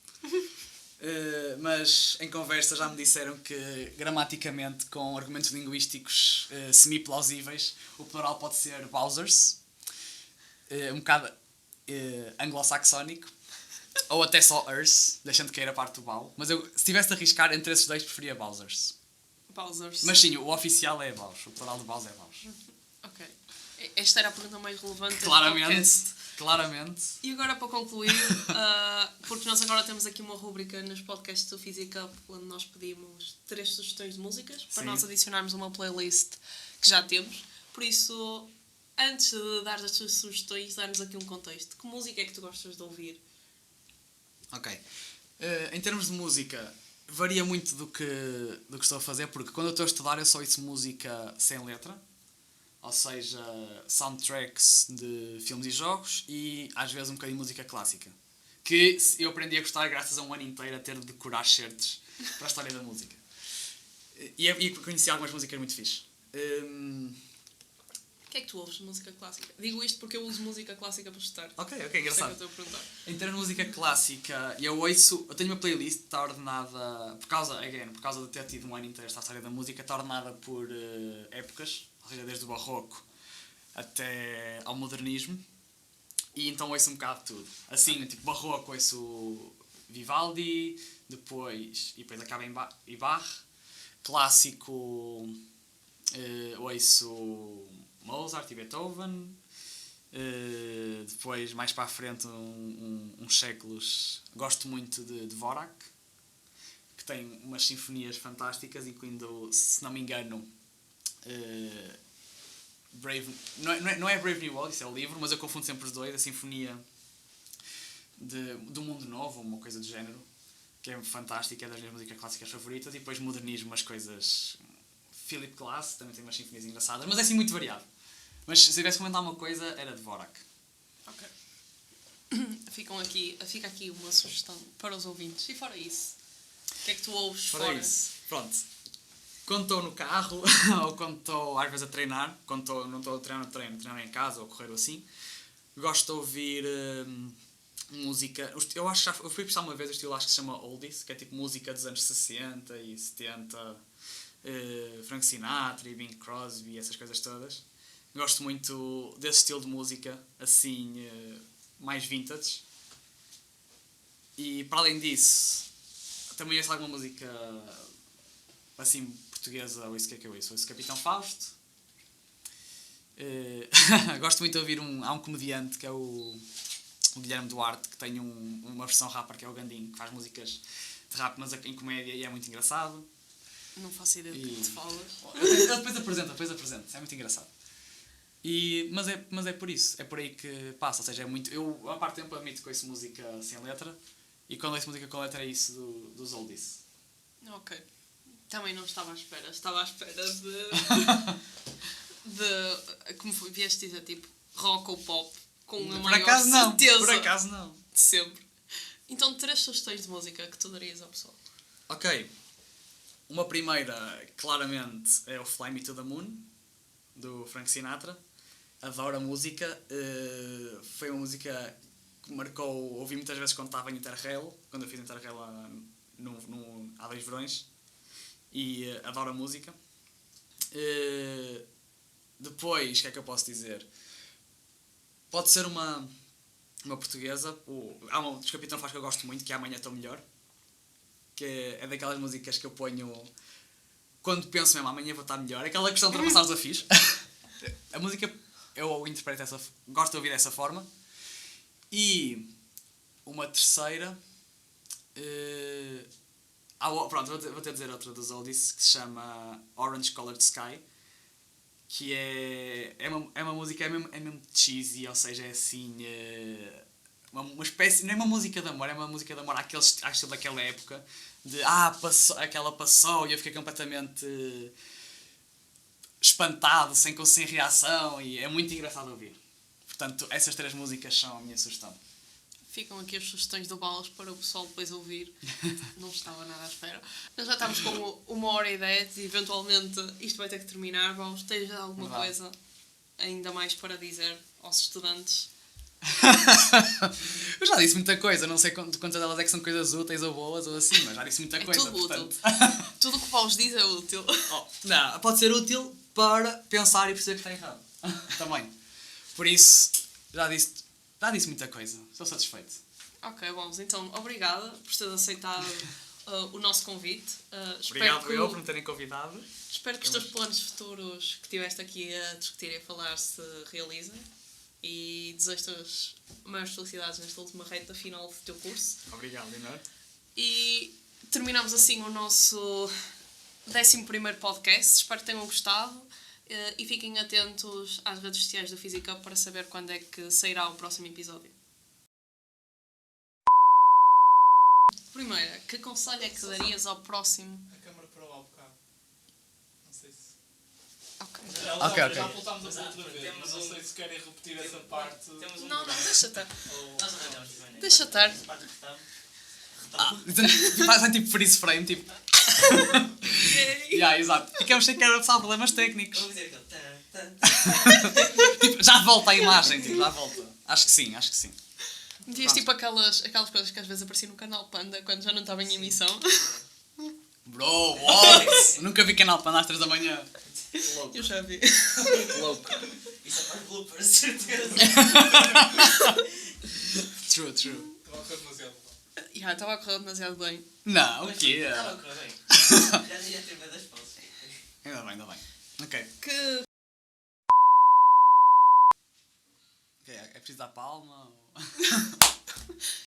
[SPEAKER 3] Mas em conversa já me disseram que, gramaticamente, com argumentos linguísticos semi-plausíveis, o plural pode ser Bausers, um bocado anglo-saxónico, ou até só Ers, deixando cair a parte do Bau. Mas eu, se tivesse de arriscar entre esses dois, preferia Bausers.
[SPEAKER 2] Bausers.
[SPEAKER 3] Mas sim, o oficial é Baus, o plural de Baus é Baus.
[SPEAKER 2] Ok. Esta era a pergunta mais relevante do
[SPEAKER 3] Claramente,
[SPEAKER 2] podcast.
[SPEAKER 3] claramente.
[SPEAKER 2] E agora, para concluir, porque nós agora temos aqui uma rúbrica nos podcasts do Physic Up, onde nós pedimos 3 sugestões de músicas para
[SPEAKER 3] Sim.
[SPEAKER 2] nós adicionarmos uma playlist que já temos. Por isso, antes de dar as tuas sugestões, dar-nos aqui um contexto. Que música é que tu gostas de ouvir?
[SPEAKER 3] Ok. Em termos de música, varia muito do que estou a fazer, porque quando eu estou a estudar eu só ouço música sem letra, ou seja, soundtracks de filmes e jogos, e às vezes um bocadinho de música clássica, que eu aprendi a gostar graças a um ano inteiro a ter de decorar certos para a história da música. E conheci algumas músicas muito fixe.
[SPEAKER 2] O que é que tu ouves de música clássica? Digo isto porque eu uso música clássica para estudar.
[SPEAKER 3] Ok,
[SPEAKER 2] Sei que eu
[SPEAKER 3] engraçado.
[SPEAKER 2] estou a perguntar.
[SPEAKER 3] Em termos de música clássica, eu tenho uma playlist que está ordenada, por causa de ter tido um ano inteiro esta história da música, está ordenada por épocas, ou seja, desde o barroco até ao modernismo, e então ouço um bocado de tudo. Assim, tipo, barroco ouço Vivaldi, depois acaba em Bach, clássico ouço Mozart e Beethoven. Depois, mais para a frente, uns séculos, gosto muito de Dvorak, que tem umas sinfonias fantásticas, incluindo, se não me engano, não é Brave New World, isso é o livro, mas eu confundo sempre os dois, a sinfonia do Mundo Novo, uma coisa do género, que é fantástica, é das minhas músicas clássicas favoritas. E depois modernismo, umas coisas... Philip Glass também tem umas sinfonias engraçadas, mas é assim muito variado. Mas se tivesse que comentar uma coisa, era Dvorak.
[SPEAKER 2] Ok. Fica aqui uma sugestão para os ouvintes. E fora isso, o que é que tu ouves fora?
[SPEAKER 3] Isso. Pronto. Quando estou no carro, ou quando estou às vezes a treinar, não estou a treinar no treino, treinar em casa ou a correr ou assim, gosto de ouvir música. Eu acho que eu fui prestar uma vez o estilo, acho que se chama Oldies, que é tipo música dos anos 60 e 70, Frank Sinatra e Bing Crosby, essas coisas todas. Gosto muito desse estilo de música, assim, mais vintage. E para além disso, também ouço alguma música assim portuguesa, ou isso que é que eu ouço? Ouço Capitão Fausto Gosto muito de ouvir há um comediante que é o Guilherme Duarte, que tem uma versão rapper que é o Gandinho, que faz músicas de rap, mas em comédia, e é muito engraçado.
[SPEAKER 2] Não faço ideia do que te falas.
[SPEAKER 3] Eu depois apresento, é muito engraçado. Mas é por isso, é por aí que passa, ou seja, é muito... Eu, a parte do tempo, admito que ouço música sem letra, e quando ouço música com letra é isso dos oldies.
[SPEAKER 2] Ok. Também não estava à espera. Estava à espera como vieste dizer, tipo, rock ou pop, com a maior certeza.
[SPEAKER 3] Por acaso não.
[SPEAKER 2] De sempre. Então, 3 sugestões de música que tu darias ao pessoal.
[SPEAKER 3] Ok. Uma primeira, claramente, é o Fly Me to the Moon, do Frank Sinatra. Adoro a música. Foi uma música que marcou... Ouvi muitas vezes quando estava em Interrail, quando eu fiz Interrail há 2 verões. E adoro a música. Depois, o que é que eu posso dizer? Pode ser uma portuguesa. Há uma dos Capitão Faz que eu gosto muito, que é Amanhã Estou Melhor. Que é daquelas músicas que eu ponho quando penso mesmo, amanhã vou estar melhor. Aquela questão de ultrapassar os desafios. A música eu interpreto gosto de ouvir dessa forma. E uma terceira... pronto, vou ter dizer outra dos oldies, que se chama Orange Colored Sky, que é uma música, é mesmo cheesy, ou seja, é assim, uma espécie, não é uma música de amor, é uma música de amor àquele estilo daquela época, de aquela passou e eu fiquei completamente espantado, sem reação, e é muito engraçado ouvir. Portanto, essas 3 músicas são a minha sugestão.
[SPEAKER 2] Ficam aqui as sugestões do Balas para o pessoal depois ouvir. Não estava nada à espera. Nós já estamos com 1h10 e eventualmente isto vai ter que terminar. Vamos ter alguma coisa ainda mais para dizer aos estudantes?
[SPEAKER 3] Eu já disse muita coisa, não sei quantas delas é que são coisas úteis ou boas ou assim, mas já disse muita coisa.
[SPEAKER 2] Tudo
[SPEAKER 3] portanto...
[SPEAKER 2] útil. Tudo o que o Paulo diz é útil.
[SPEAKER 3] Não, pode ser útil para pensar e perceber que está errado. Também. Por isso, já disse muita coisa. Estou satisfeito.
[SPEAKER 2] Ok, bom, então obrigada por teres aceitado o nosso convite.
[SPEAKER 3] Obrigado eu por me terem convidado.
[SPEAKER 2] Espero que os teus planos futuros que estiveste aqui a discutir e a falar se realizem. E desejo-te as maiores felicidades nesta última reta final do teu curso.
[SPEAKER 3] Obrigado, Leonor.
[SPEAKER 2] E terminamos assim o nosso 11º podcast. Espero que tenham gostado. E fiquem atentos às redes sociais do Physicup para saber quando é que sairá o próximo episódio. Primeira, que conselho é que darias ao próximo?
[SPEAKER 4] A câmara parou há bocado. Não sei se...
[SPEAKER 2] Ok.
[SPEAKER 4] Já voltámos a outra vez, mas não sei se querem repetir essa parte.
[SPEAKER 2] Não, deixa estar.
[SPEAKER 5] Nós arranjamos também.
[SPEAKER 2] Deixa estar.
[SPEAKER 3] Fazem tipo freeze frame, tipo... Exato. Ficamos sem problemas técnicos.
[SPEAKER 5] Vamos dizer aquele...
[SPEAKER 3] Tipo, já volta a imagem, tipo, já volta. Acho que sim.
[SPEAKER 2] Dias tipo aquelas coisas que às vezes apareciam no canal Panda quando já não estava em emissão.
[SPEAKER 3] Bro, what? Nunca vi canal Panda às 3 da manhã.
[SPEAKER 2] Eu já vi.
[SPEAKER 3] Louco.
[SPEAKER 5] Isso é para bloopers, certeza.
[SPEAKER 3] True.
[SPEAKER 4] Estava a correr demasiado bem.
[SPEAKER 2] Estava a correr demasiado bem.
[SPEAKER 3] Não, o quê?
[SPEAKER 5] Estava a correr bem. Já teve medo das pausas.
[SPEAKER 3] Ainda bem. Ok.
[SPEAKER 2] Que...
[SPEAKER 3] É preciso dar palma?